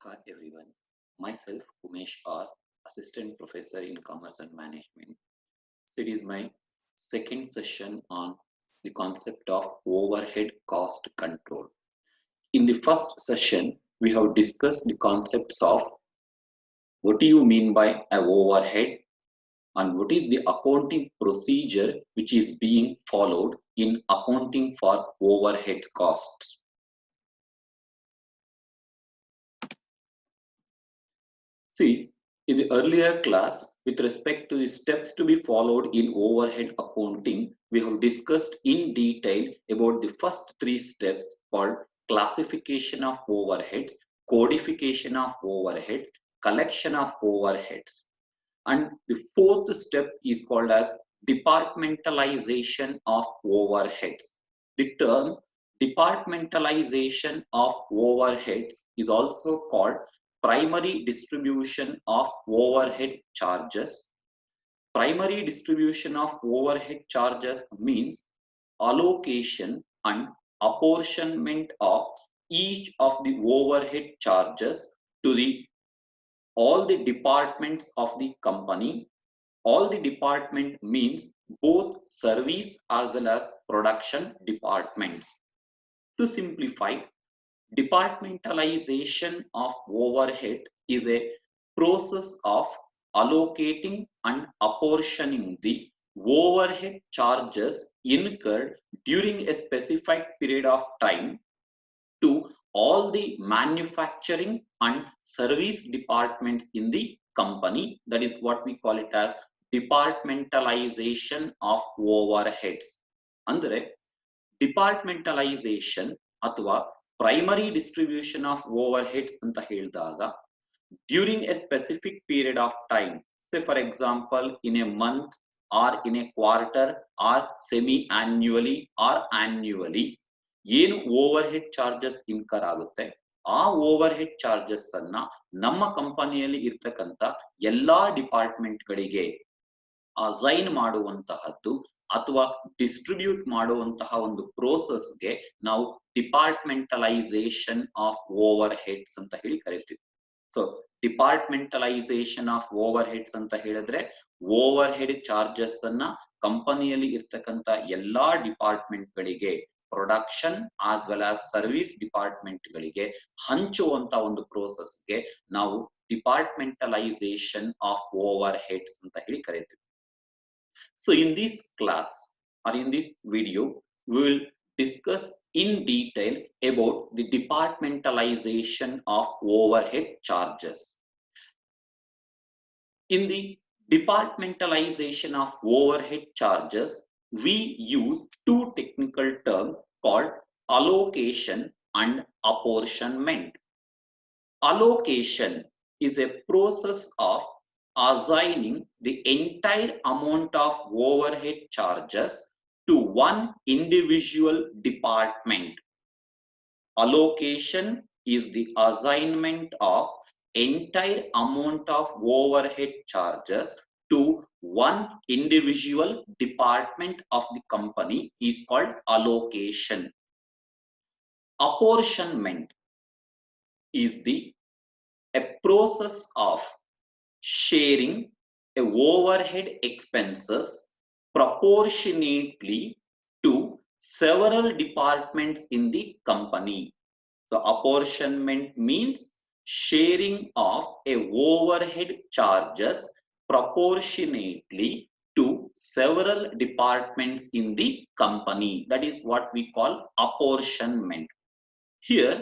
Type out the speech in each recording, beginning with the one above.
Hi everyone, myself Umesh R, Assistant Professor in Commerce and Management. So it is my second session on the concept of overhead cost control. In the first session, we have discussed the concepts of what do you mean by an overhead and what is the accounting procedure which is being followed in accounting for overhead costs. See, in the earlier class, with respect to the steps to be followed in overhead accounting, we have discussed in detail about the first three steps called classification of overheads, codification of overheads, collection of overheads. And the fourth step is called as departmentalization of overheads. The term departmentalization of overheads is also called primary distribution of overhead charges. Primary distribution of overhead charges means allocation and apportionment of each of the overhead charges to the all the departments of the company. All the department means both service as well as production departments. To simplify, departmentalization of overhead is a process of allocating and apportioning the overhead charges incurred during a specific period of time to all the manufacturing and service departments in the company. That is what we call it as departmentalization of overheads. Andre departmentalisation ಅಥವಾ primary distribution of over heads ಅಂತ ಹೇಳಿದಾಗ during a specific period of time, say for example in a month or in a quarter or semi annually or annually ಏನು over head charges incur ಆಗುತ್ತೆ, ಆ over head charges ಅನ್ನ ನಮ್ಮ ಕಂಪನಿಯಲ್ಲಿ ಇರ್ತಕ್ಕಂಥ ಎಲ್ಲಾ ಡಿಪಾರ್ಟ್ಮೆಂಟ್ಗಳಿಗೆ ಅಸೈನ್ ಮಾಡುವಂತಹದ್ದು ಅಥವಾ ಡಿಸ್ಟ್ರಿಬ್ಯೂಟ್ ಮಾಡುವಂತಹ ಒಂದು ಪ್ರೋಸೆಸ್ಗೆ ನಾವು ಡಿಪಾರ್ಟ್ಮೆಂಟಲೈಸೇಷನ್ ಆಫ್ ಓವರ್ ಹೆಡ್ಸ್ ಅಂತ ಹೇಳಿ ಕರಿತೀವಿ. So departmentalization of over heads ಅಂತ ಹೇಳಿದ್ರೆ ಓವರ್ ಹೆಡ್ ಚಾರ್ಜಸ್ ಅನ್ನ ಕಂಪನಿಯಲ್ಲಿ ಇರ್ತಕ್ಕಂಥ ಎಲ್ಲಾ ಡಿಪಾರ್ಟ್ಮೆಂಟ್ಗಳಿಗೆ, production as well as service ಡಿಪಾರ್ಟ್ಮೆಂಟ್ಗಳಿಗೆ ಹಂಚುವಂತ ಒಂದು ಪ್ರೋಸೆಸ್ಗೆ ನಾವು ಡಿಪಾರ್ಟ್ಮೆಂಟಲೈಸೇಷನ್ ಆಫ್ ಓವರ್ ಹೆಡ್ಸ್ ಅಂತ ಹೇಳಿ ಕರಿತೀವಿ. So in this class or in this video, we will discuss in detail about the departmentalization of overhead charges. In the departmentalization of overhead charges, we use two technical terms called allocation and apportionment. Allocation is a process of assigning the entire amount of overhead charges to one individual department. Allocation is the assignment of entire amount of overhead charges to one individual department of the company is called allocation. Apportionment is a process of sharing a overhead expenses proportionately to several departments in the company. So apportionment means sharing of a overhead charges proportionately to several departments in the company. That is what we call apportionment. Here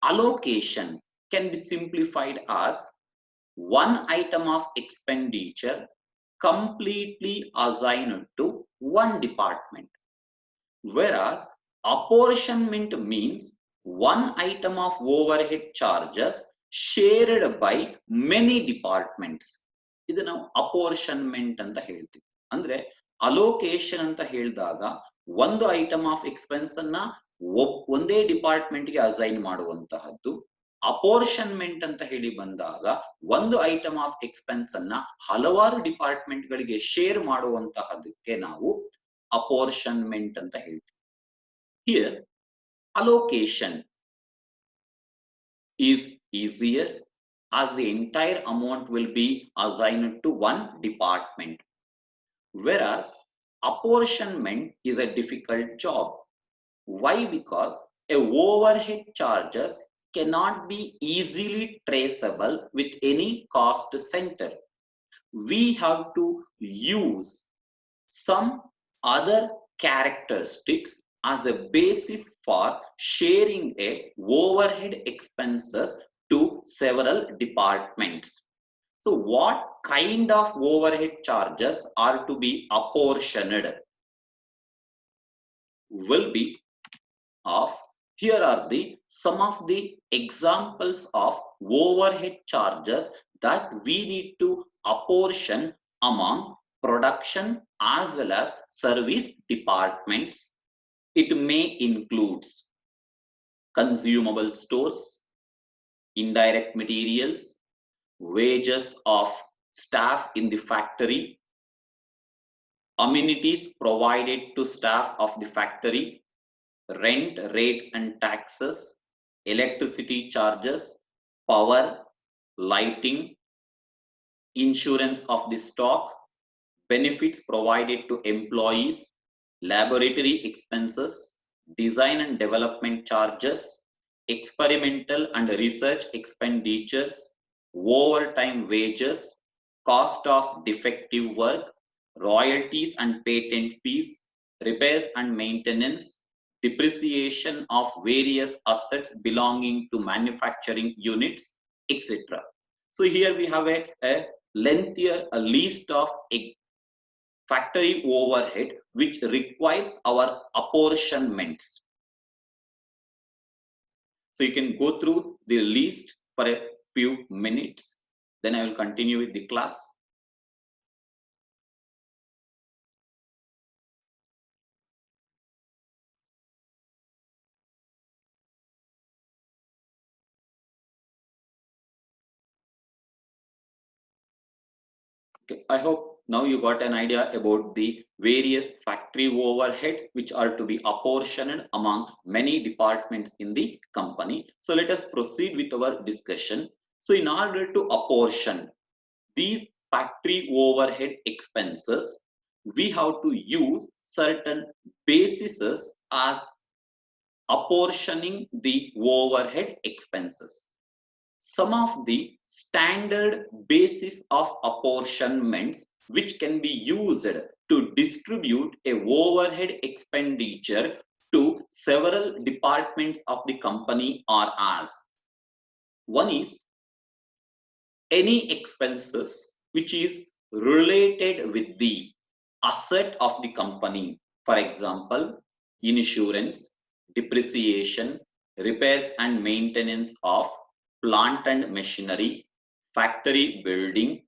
allocation can be simplified as one item of expenditure completely assigned to one department, whereas apportionment means one item of overhead charges shared by many departments. ಇದು ನಾವು apportionment ಅಂತ ಹೇಳ್ತೀವಿ. ಅಂದ್ರೆ allocation ಅಂತ ಹೇಳಿದಾಗ ಒಂದು item of expense ಅನ್ನ ಒಂದೇ ಡಿಪಾರ್ಟ್ಮೆಂಟ್ ಗೆ ಅಸೈನ್ ಮಾಡುವಂತಹದ್ದು. ಅಪೋರ್ಷನ್ಮೆಂಟ್ ಅಂತ ಹೇಳಿ ಬಂದಾಗ ಒಂದು ಐಟಮ್ ಆಫ್ ಎಕ್ಸ್ಪೆನ್ಸ್ ಅನ್ನ ಹಲವಾರು ಡಿಪಾರ್ಟ್ಮೆಂಟ್ ಗಳಿಗೆ ಶೇರ್ ಮಾಡುವಂತಹದಕ್ಕೆ ನಾವು ಅಪೋರ್ಷನ್ಮೆಂಟ್ ಅಂತ ಹೇಳ್ತೀವಿ. Here allocation is easier as the entire amount will be assigned to one department. Whereas apportionment is a difficult job. Why? Because a overhead charges cannot be easily traceable with any cost center. We have to use some other characteristics as a basis for sharing a overhead expenses to several departments. So what kind of overhead charges are to be apportioned will be of, here are the some of the examples of overhead charges that we need to apportion among production as well as service departments. It may include consumable stores, indirect materials, wages of staff in the factory, amenities provided to staff of the factory, rent, rates and taxes, electricity charges, power, lighting, insurance of the stock, benefits provided to employees, laboratory expenses, design and development charges, experimental and research expenditures, overtime wages, cost of defective work, royalties and patent fees, repairs and maintenance, depreciation of various assets belonging to manufacturing units, etc. So here we have a lengthier a list of factory overhead which requires our apportionments. So you can go through the list for a few minutes, then I will continue with the class. Okay, I hope now you got an idea about the various factory overheads which are to be apportioned among many departments in the company. So let us proceed with our discussion. So in order to apportion these factory overhead expenses, we have to use certain bases as apportioning the overhead expenses. Some of the standard basis of apportionments which can be used to distribute a overhead expenditure to several departments of the company are as: one is any expenses which is related with the asset of the company, for example insurance, depreciation, repairs and maintenance of plant and machinery, factory building,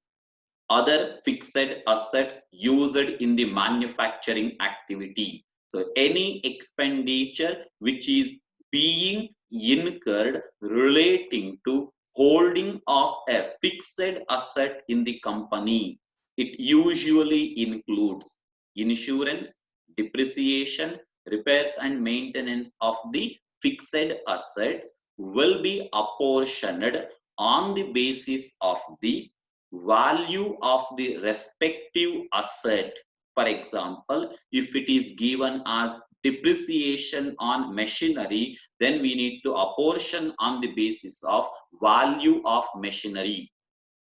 other fixed assets used in the manufacturing activity. So any expenditure which is being incurred relating to holding of a fixed asset in the company. It usually includes insurance, depreciation, repairs and maintenance of the fixed assets will be apportioned on the basis of the value of the respective asset. For example, if it is given as depreciation on machinery, then we need to apportion on the basis of value of machinery.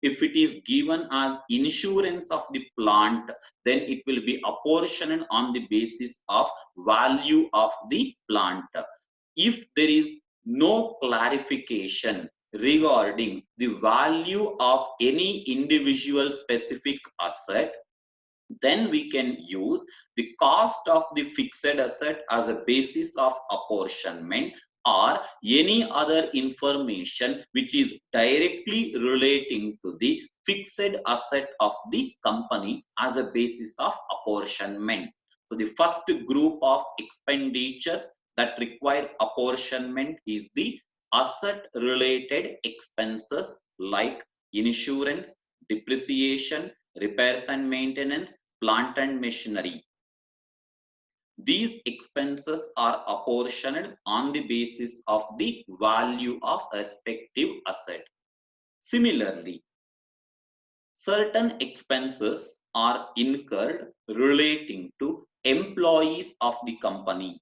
If it is given as insurance of the plant, then it will be apportioned on the basis of value of the plant. If there is no clarification regarding the value of any individual specific asset, then we can use the cost of the fixed asset as a basis of apportionment, or any other information which is directly relating to the fixed asset of the company as a basis of apportionment. So the first group of expenditures that requires apportionment is the asset related expenses like insurance, depreciation, repairs and maintenance, plant and machinery. These expenses are apportioned on the basis of the value of respective asset. Similarly, certain expenses are incurred relating to employees of the company.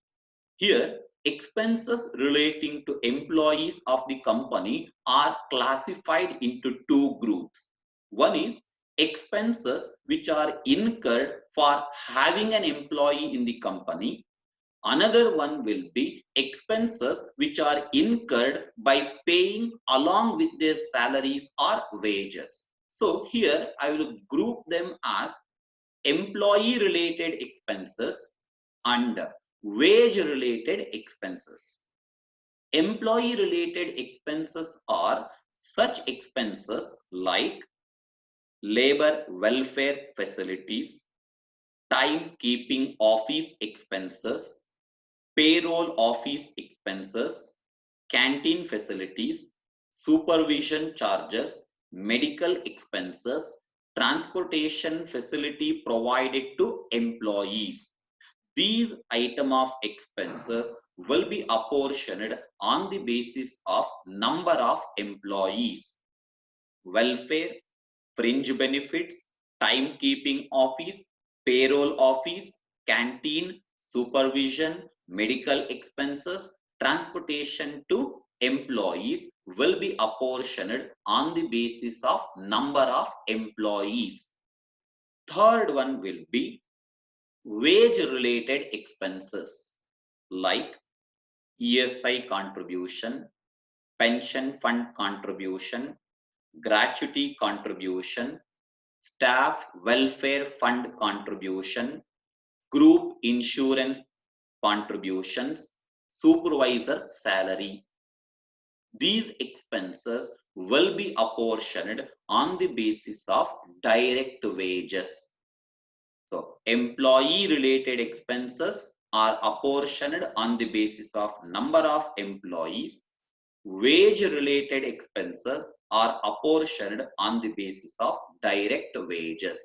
Here, expenses relating to employees of the company are classified into two groups. One is expenses which are incurred for having an employee in the company. Another one will be expenses which are incurred by paying along with their salaries or wages. So here I will group them as employee related expenses and wage related expenses. Employee related expenses are such expenses like labor welfare facilities, timekeeping office expenses, payroll office expenses, canteen facilities, supervision charges, medical expenses, transportation facility provided to employees. These item of expenses will be apportioned on the basis of number of employees. Welfare, fringe benefits, timekeeping office, payroll office, canteen, supervision, medical expenses, transportation to employees will be apportioned on the basis of number of employees. Third one will be wage related expenses like ESI contribution, pension fund contribution, gratuity contribution, staff welfare fund contribution, group insurance contributions, supervisor salary. These expenses will be apportioned on the basis of direct wages. So employee related expenses are apportioned on the basis of number of employees. Wage related expenses are apportioned on the basis of direct wages.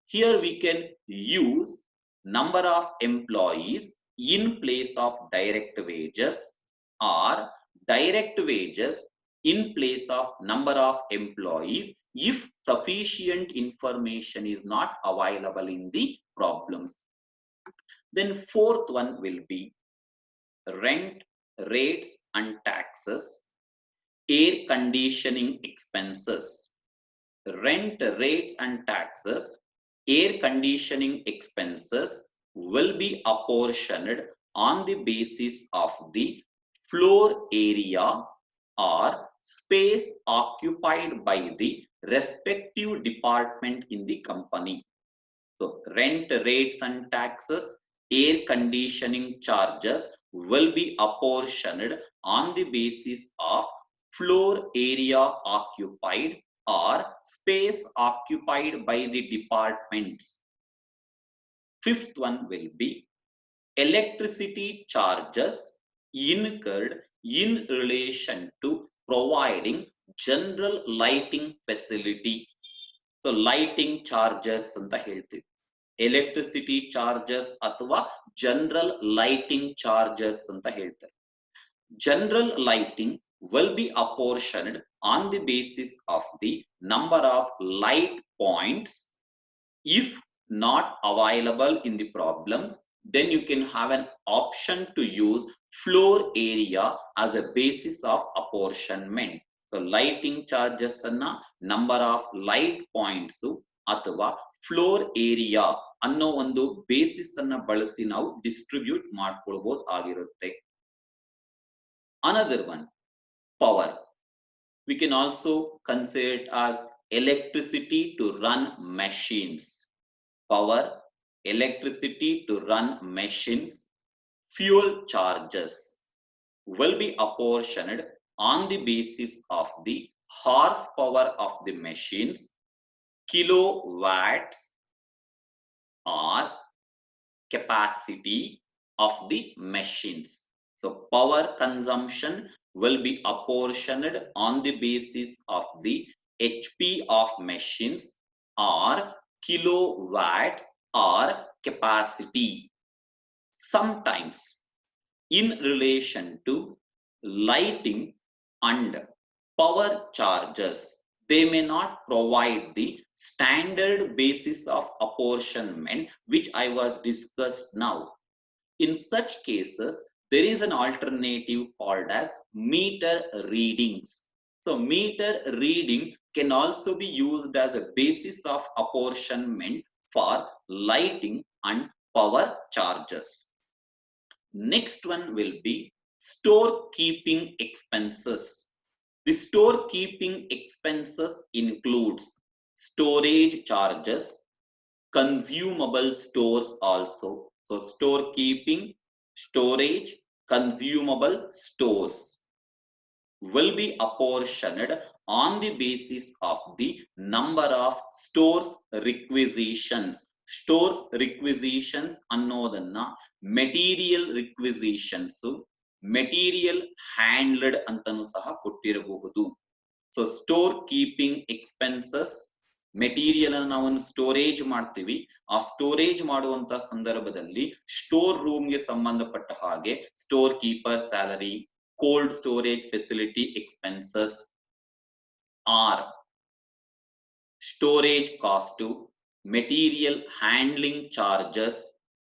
Here we can use number of employees in place of direct wages or direct wages in place of number of employees if sufficient information is not available in the problems. Then fourth one will be rent, rates and taxes, air conditioning expenses. Rent, rates and taxes, air conditioning expenses will be apportioned on the basis of the floor area or space occupied by the respective department in the company. So rent, rates and taxes, air conditioning charges will be apportioned on the basis of floor area occupied or space occupied by the departments. Fifth one will be electricity charges incurred in relation to providing general lighting facility. So lighting charges ಅಂತ ಹೇಳ್ತೀವಿ. Electricity charges ಅಥವಾ general lighting charges ಅಂತ ಹೇಳ್ತಾರೆ. General lighting will be apportioned on the basis of the number of light points. If not available in the problems, then you can have an option to use floor area as a basis of apportionment. So lighting charges anna number of light points ಅಥವಾ floor area ಅನ್ನೋ ಒಂದು basis ಅನ್ನ ಬಳಸಿ ನಾವು distribute ಮಾಡ್ಕೊಳ್ಬಹುದು ಆಗಿರುತ್ತೆ. Another one, power. We can also consider it as electricity to run machines. Power, electricity to run machines, fuel charges will be apportioned on the basis of the horsepower of the machines, kilowatts or capacity of the machines. So power consumption will be apportioned on the basis of the HP of machines or kilowatts or capacity. sometimes in relation to lighting and power charges, they may not provide the standard basis of apportionment which I was discussed now. In such cases, there is an alternative called as meter readings. So meter reading can also be used as a basis of apportionment for lighting and power charges. Next one will be storekeeping expenses. The storekeeping expenses includes storage charges, consumable stores also. So storekeeping, storage, consumable stores will be apportioned on the basis of the number of stores requisitions. Stores requisitions ಅನ್ನೋದನ್ನ material requisitions, material handled ಅಂತನೂ ಸಹ ಕೊಟ್ಟಿರಬಹುದು. So store keeping expenses, material ಅನ್ನು ನಾವು storage ಮಾಡ್ತೀವಿ, ಆ storage ಮಾಡುವಂತ ಸಂದರ್ಭದಲ್ಲಿ ಸ್ಟೋರ್ ರೂಮ್ ಗೆ ಸಂಬಂಧಪಟ್ಟ ಹಾಗೆ store keeper salary, cold storage facility expenses are storage cost, material handling charges,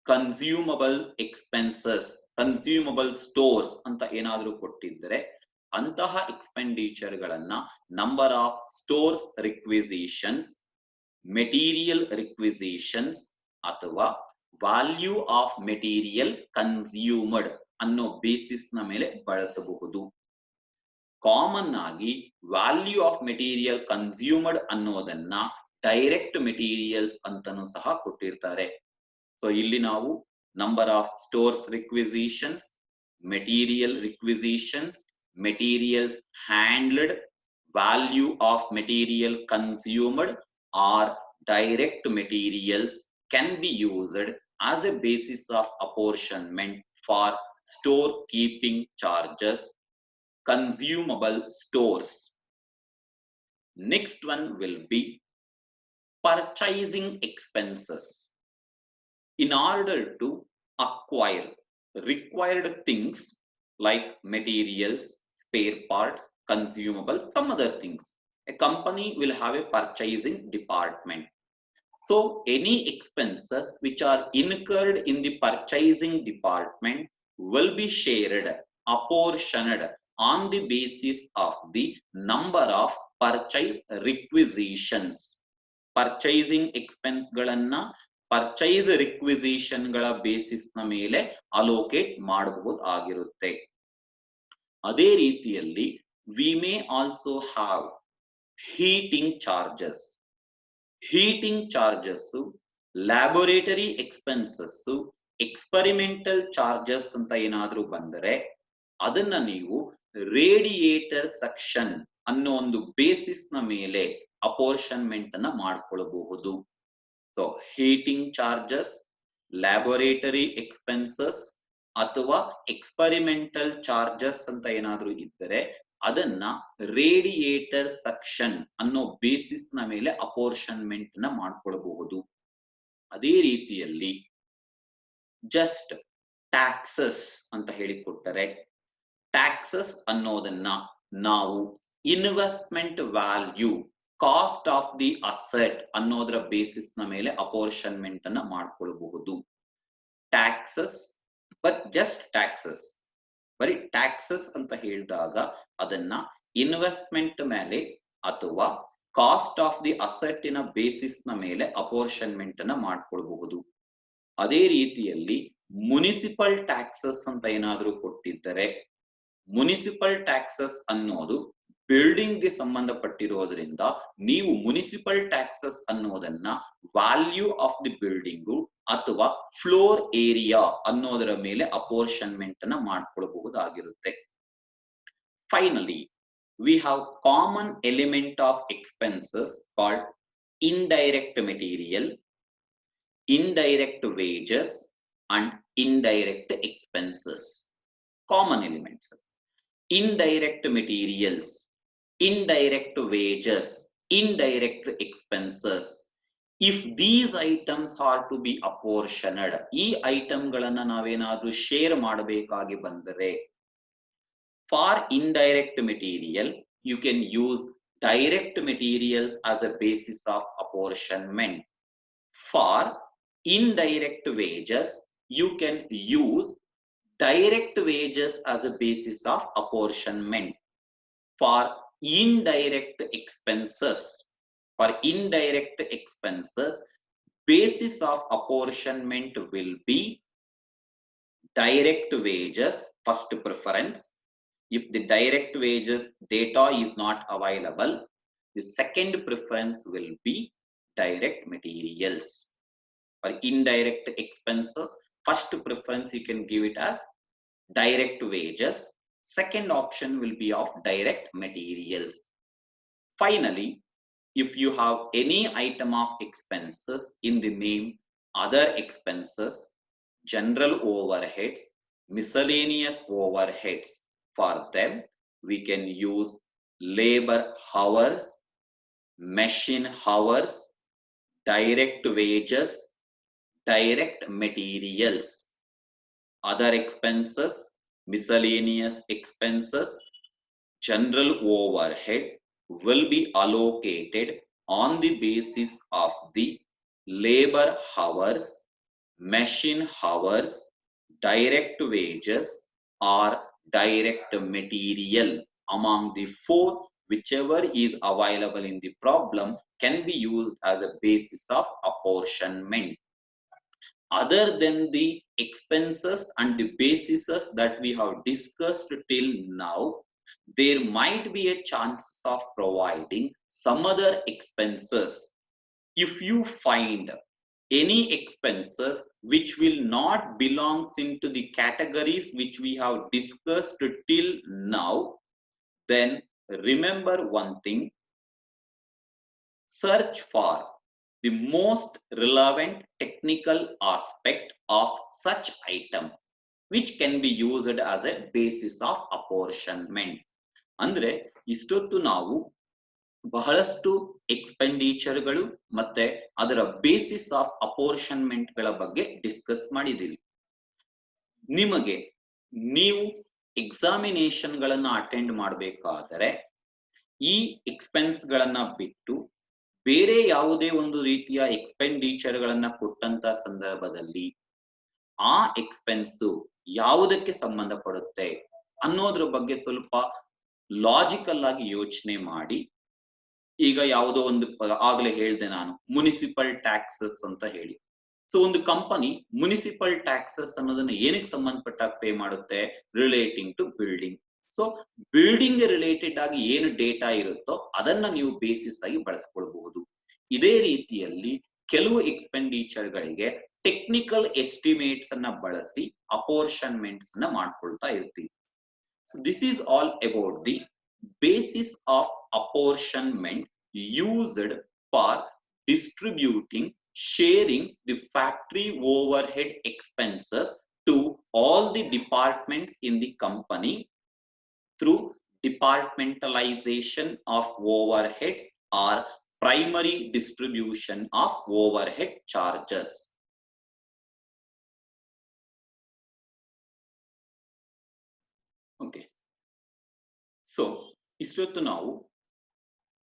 consumable expenses, consumable stores ಅಂತ ಏನಾದರೂ ಕೊಟ್ಟಿದ್ದರೆ ಅಂತಹ ಎಕ್ಸ್ಪೆಂಡಿಚರ್ ಗಳನ್ನ number of stores requisitions, material requisitions ಅಥವಾ ವ್ಯಾಲ್ಯೂ ಆಫ್ ಮೆಟೀರಿಯಲ್ ಕನ್ಸ್ಯೂಮ್ಡ್ ಅನ್ನೋ ಬೇಸಿಸ್ ನ ಮೇಲೆ ಬಳಸಬಹುದು. ಕಾಮನ್ ಆಗಿ ವ್ಯಾಲ್ಯೂ ಆಫ್ ಮೆಟೀರಿಯಲ್ ಕನ್ಸ್ಯೂಮ್ಡ್ ಅನ್ನೋದನ್ನ ಡೈರೆಕ್ಟ್ ಮೆಟೀರಿಯಲ್ಸ್ ಅಂತಾನೂ ಸಹ ಕೊಟ್ಟಿರ್ತಾರೆ. ಸೊ ಇಲ್ಲಿ ನಾವು number of stores requisitions, material requisitions, materials handled, value of material consumed or direct materials can be used as a basis of apportionment for storekeeping charges, consumable stores. Next one will be purchasing expenses. In order to acquire required things like materials, spare parts, consumable, some other things, a company will have a purchasing department. So any expenses which are incurred in the purchasing department will be shared, apportioned on the basis of the number of purchase requisitions. Purchasing expense ಗಳನ್ನ purchase requisition ಗಳ basis ನ ಮೇಲೆ allocate ಮಾಡಬಹುದಾಗಿರುತ್ತೆ. ಅದೇ ರೀತಿಯಲ್ಲಿ we may also have heating charges. Heating charges, laboratory expenses, experimental charges ಅಂತ ಏನಾದ್ರೂ ಬಂದರೆ ಅದನ್ನ ನೀವು ರೇಡಿಯೇಟರ್ ಸೆಕ್ಷನ್ ಅನ್ನೋ ಒಂದು ಬೇಸಿಸ್ ನ ಮೇಲೆ ಅಪೋರ್ಷನ್ಮೆಂಟ್ ಅನ್ನ ಮಾಡ್ಕೊಳ್ಳಬಹುದು. So heating charges, laboratory expenses ಅಥವಾ ಎಕ್ಸ್ಪರಿಮೆಂಟಲ್ ಚಾರ್ಜಸ್ ಅಂತ ಏನಾದ್ರೂ ಇದ್ದರೆ ಅದನ್ನ ರೇಡಿಯೇಟರ್ ಸೆಕ್ಷನ್ ಅನ್ನೋ ಬೇಸಿಸ್ ನ ಮೇಲೆ ಅಪೋರ್ಷನ್ಮೆಂಟ್ ನ ಮಾಡ್ಕೊಳ್ಬಹುದು. ಅದೇ ರೀತಿಯಲ್ಲಿ ಜಸ್ಟ್ ಟ್ಯಾಕ್ಸಸ್ ಅಂತ ಹೇಳಿಕೊಟ್ಟರೆ, ಟ್ಯಾಕ್ಸಸ್ ಅನ್ನೋದನ್ನ ನಾವು investment value, cost of the asset ಅನ್ನೋದರ ಬೇಸಿಸ್ ನ ಮೇಲೆ ಅಪೋರ್ಷನ್ಮೆಂಟ್ ಅನ್ನ ಮಾಡ್ಕೊಳ್ಬಹುದು. ಟ್ಯಾಕ್ಸಸ್, ಬಟ್ ಜಸ್ಟ್ ಟ್ಯಾಕ್ಸಸ್, ಬರೀ ಟ್ಯಾಕ್ಸಸ್ ಅಂತ ಹೇಳಿದಾಗ ಅದನ್ನ ಇನ್ವೆಸ್ಟ್ಮೆಂಟ್ ಮೇಲೆ ಅಥವಾ ಕಾಸ್ಟ್ ಆಫ್ ದಿ ಅಸೆಟ್ಟಿನ ಬೇಸಿಸ್ ನ ಮೇಲೆ ಅಪೋರ್ಷನ್ಮೆಂಟ್ ಅನ್ನ ಮಾಡ್ಕೊಳ್ಬಹುದು. ಅದೇ ರೀತಿಯಲ್ಲಿ ಮುನಿಸಿಪಲ್ ಟ್ಯಾಕ್ಸಸ್ ಅಂತ ಏನಾದ್ರೂ ಕೊಟ್ಟಿದ್ದರೆ, ಮುನಿಸಿಪಲ್ ಟ್ಯಾಕ್ಸಸ್ ಅನ್ನೋದು ಬಿಲ್ಡಿಂಗ್ ಗೆ ಸಂಬಂಧಪಟ್ಟಿರೋದ್ರಿಂದ ನೀವು ಮುನಿಸಿಪಲ್ ಟ್ಯಾಕ್ಸಸ್ ಅನ್ನೋದನ್ನ ವ್ಯಾಲ್ಯೂ ಆಫ್ ದಿ ಬಿಲ್ಡಿಂಗು ಅಥವಾ ಫ್ಲೋರ್ ಏರಿಯಾ ಅನ್ನೋದರ ಮೇಲೆ ಅಪೋರ್ಷನ್ಮೆಂಟ್ ಅನ್ನ ಮಾಡ್ಕೊಳ್ಬಹುದಾಗಿರುತ್ತೆ. Finally we have common element of expenses called indirect material, indirect wages and indirect expenses. Common elements: indirect materials, indirect wages, indirect expenses. if these items are to be apportioned, ಈ item ಗಳನ್ನ ನಾವೇನಾದ್ರೂ share ಮಾಡಬೇಕಾಗಿ ಬಂದರೆ, for indirect material you can use direct materials as a basis of apportionment. For indirect wages you can use direct wages as a basis of apportionment. For indirect expenses, basis of apportionment will be direct wages first preference. If the direct wages data is not available, the second preference will be direct materials. For indirect expenses, first preference you can give it as direct wages. Second option will be of direct materials. Finally, if you have any item of expenses in the name other expenses, general overheads, miscellaneous overheads, for them we can use labor hours, machine hours, direct wages, direct materials. Other expenses, miscellaneous expenses, general overhead will be allocated on the basis of the labor hours, machine hours, direct wages, or direct material. Among the four, whichever is available in the problem can be used as a basis of apportionment. Other than the expenses and the bases that we have discussed till now, there might be a chance of providing some other expenses. If you find any expenses which will not belongs into the categories which we have discussed till now, then remember one thing: search for the most relevant technical aspect of such item which can be used as a basis of apportionment. ಅಂದ್ರೆ ಇಷ್ಟೊತ್ತು ನಾವು ಬಹಳಷ್ಟು ಎಕ್ಸ್ಪೆಂಡಿಚರ್ಗಳು ಮತ್ತೆ ಅದರ basis of apportionment ಗಳ ಬಗ್ಗೆ discuss ಮಾಡಿದ್ದೀವಿ. ನಿಮಗೆ ನೀವು ಎಕ್ಸಾಮಿನೇಷನ್ ಗಳನ್ನ ಅಟೆಂಡ್ ಮಾಡಬೇಕಾದರೆ ಈ ಎಕ್ಸ್ಪೆನ್ಸ್ ಗಳನ್ನ ಬಿಟ್ಟು ಬೇರೆ ಯಾವುದೇ ಒಂದು ರೀತಿಯ ಎಕ್ಸ್ಪೆಂಡಿಚರ್ ಗಳನ್ನ ಕೊಟ್ಟಂತ ಸಂದರ್ಭದಲ್ಲಿ ಆ ಎಕ್ಸ್ಪೆನ್ಸ್ ಯಾವುದಕ್ಕೆ ಸಂಬಂಧಪಡುತ್ತೆ ಅನ್ನೋದ್ರ ಬಗ್ಗೆ ಸ್ವಲ್ಪ ಲಾಜಿಕಲ್ ಆಗಿ ಯೋಚನೆ ಮಾಡಿ. ಈಗ ಯಾವುದೋ ಒಂದು ಆಗ್ಲೇ ಹೇಳಿದೆ ನಾನು, ಮುನಿಸಿಪಲ್ ಟ್ಯಾಕ್ಸಸ್ ಅಂತ ಹೇಳಿ. ಸೊ ಒಂದು ಕಂಪನಿ ಮುನಿಸಿಪಲ್ ಟ್ಯಾಕ್ಸಸ್ ಅನ್ನೋದನ್ನ ಏನಕ್ಕೆ ಸಂಬಂಧಪಟ್ಟಾಗ ಪೇ ಮಾಡುತ್ತೆ? Relating to building. So building related ಆಗಿ ಏನು ಡೇಟಾ ಇರುತ್ತೋ ಅದನ್ನ ನೀವು ಬೇಸಿಸ್ ಆಗಿ ಬಳಸ್ಕೊಳ್ಬಹುದು. ಇದೇ ರೀತಿಯಲ್ಲಿ ಕೆಲವು ಎಕ್ಸ್ಪೆಂಡಿಚರ್ ಗಳಿಗೆ ಟೆಕ್ನಿಕಲ್ ಎಸ್ಟಿಮೇಟ್ಸ್ ಅನ್ನ ಬಳಸಿ ಅಪೋರ್ಷನ್ಮೆಂಟ್ಸ್ ಅನ್ನ ಮಾಡ್ಕೊಳ್ತಾ ಇರ್ತೀವಿ. So this is all about the basis of apportionment used for distributing, sharing the factory overhead expenses to all the departments in the company through departmentalization of overheads or primary distribution of overhead charges. Okay. So ಇಷ್ಟೊತ್ತು ನಾವು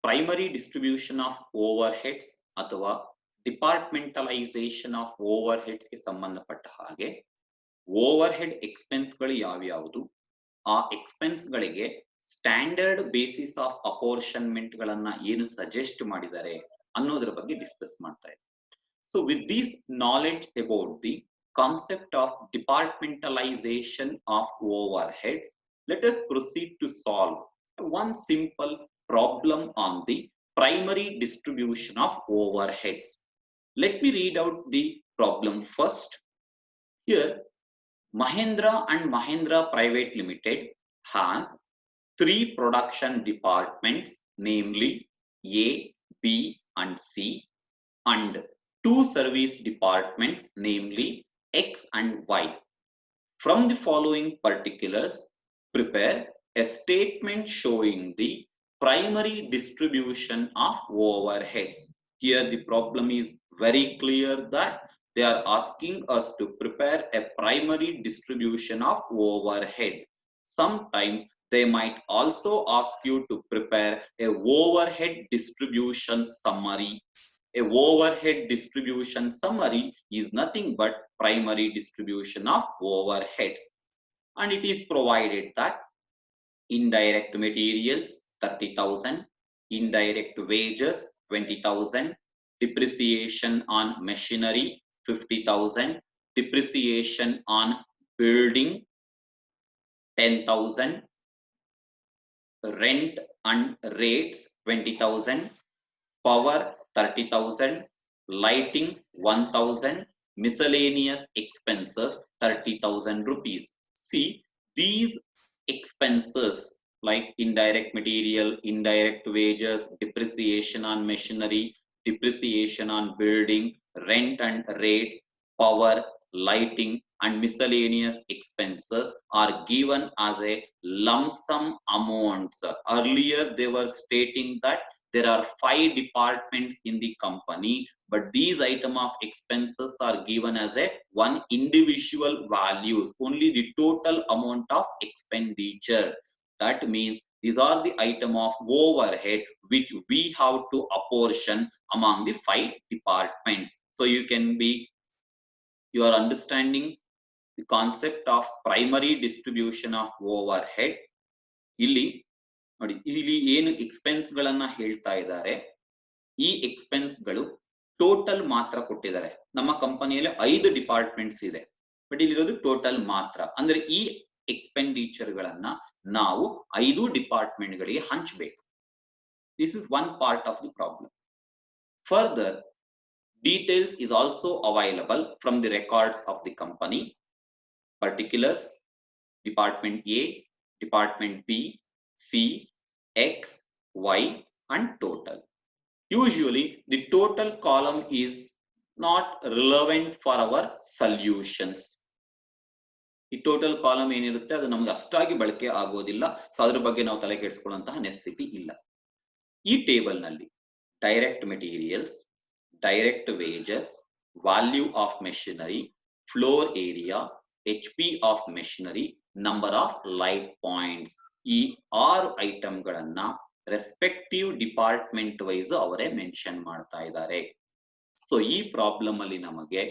primary distribution of over heads ಅಥವಾ ಡಿಪಾರ್ಟ್ಮೆಂಟಲೈಸೇಷನ್ of over heads ಗೆ ಸಂಬಂಧಪಟ್ಟ ಹಾಗೆ over head expense ಗಳು ಯಾವ್ಯಾವುದು, ಆ expense ಗಳಿಗೆ ಸ್ಟ್ಯಾಂಡರ್ಡ್ ಬೇಸಿಸ್ ಆಫ್ ಅಪೋರ್ಷನ್ಮೆಂಟ್ ಗಳನ್ನ ಏನು ಸಜೆಸ್ಟ್ ಮಾಡಿದ್ದಾರೆ ಅನ್ನೋದ್ರ ಬಗ್ಗೆ ಡಿಸ್ಕಸ್ ಮಾಡ್ತಾ ಇದ್ದಾರೆ. So with this knowledge about the concept of departmentalization of over heads, let us proceed to solve one simple problem on the primary distribution of overheads. Let me read out the problem first. Here, Mahindra and Mahindra Private Limited has 3 production departments, namely A, B and C, and 2 service departments, namely X and Y. From the following particulars, prepare a statement showing the primary distribution of overheads. Here the problem is very clear that they are asking us to prepare a primary distribution of overhead. Sometimes they might also ask you to prepare a overhead distribution summary. A overhead distribution summary is nothing but primary distribution of overheads, and it is provided that indirect materials 30,000, indirect wages 20,000, depreciation on machinery 50,000, depreciation on building 10,000, rent and rates 20,000, power 30,000, lighting 1,000, miscellaneous expenses 30,000 rupees. See, these expenses like indirect material, indirect wages, depreciation on machinery, depreciation on building, rent and rates, power, lighting, and miscellaneous expenses are given as a lump sum amounts. Earlier, they were stating that there are 5 departments in the company, but these item of expenses are given as a one individual values, only the total amount of expenditure. That means these are the item of overhead which we have to apportion among the 5 departments. So you are understanding the concept of primary distribution of overhead. ಇಲ್ಲಿ ನೋಡಿ, ಇಲ್ಲಿ ಏನು expense ಗಳನ್ನ ಹೇಳ್ತಾ ಇದ್ದಾರೆ, ಈ expense ಗಳು total ಮಾತ್ರ ಕೊಟ್ಟಿದ್ದಾರೆ. ನಮ್ಮ ಕಂಪನಿಯಲ್ಲಿ 5 ಡಿಪಾರ್ಟ್ಮೆಂಟ್ಸ್ ಇದೆ, ಬಟ್ ಇಲ್ಲಿರೋದು ಟೋಟಲ್ ಮಾತ್ರ. ಅಂದ್ರೆ ಈ ಎಕ್ಸ್ಪೆಂಡಿಚರ್ ಗಳನ್ನ ನಾವು 5 ಡಿಪಾರ್ಟ್ಮೆಂಟ್ ಗಳಿಗೆ ಹಂಚಬೇಕು. This is one part of the problem. Further, details is also available from the records of the company. Particulars, department A, department B, C, X, Y, and total. Usually the total column is not relevant for our solutions. ಈ total column ಏನಿರುತ್ತೆ ಅದು ನಮ್ಗೆ ಅಷ್ಟಾಗಿ ಬಳಕೆ ಆಗೋದಿಲ್ಲ. So ಅದ್ರ ಬಗ್ಗೆ ನಾವು ತಲೆ ಕೆಡಿಸ್ಕೊಳ್ಳುವಂತಹ ನೆಸೆಸಿಟಿ ಇಲ್ಲ. ಈ ಟೇಬಲ್ ನಲ್ಲಿ direct materials, direct wages, value of machinery, floor area, HP of machinery, number of light points, ಈ 6 ಐಟಮ್ ಗಳನ್ನ ರೆಸ್ಪೆಕ್ಟಿವ್ ಡಿಪಾರ್ಟ್ಮೆಂಟ್ ವೈಸ್ ಅವರೇ ಮೆನ್ಷನ್ ಮಾಡ್ತಾ ಇದ್ದಾರೆ. ಸೊ ಈ ಪ್ರಾಬ್ಲಮ್ ಅಲ್ಲಿ ನಮಗೆ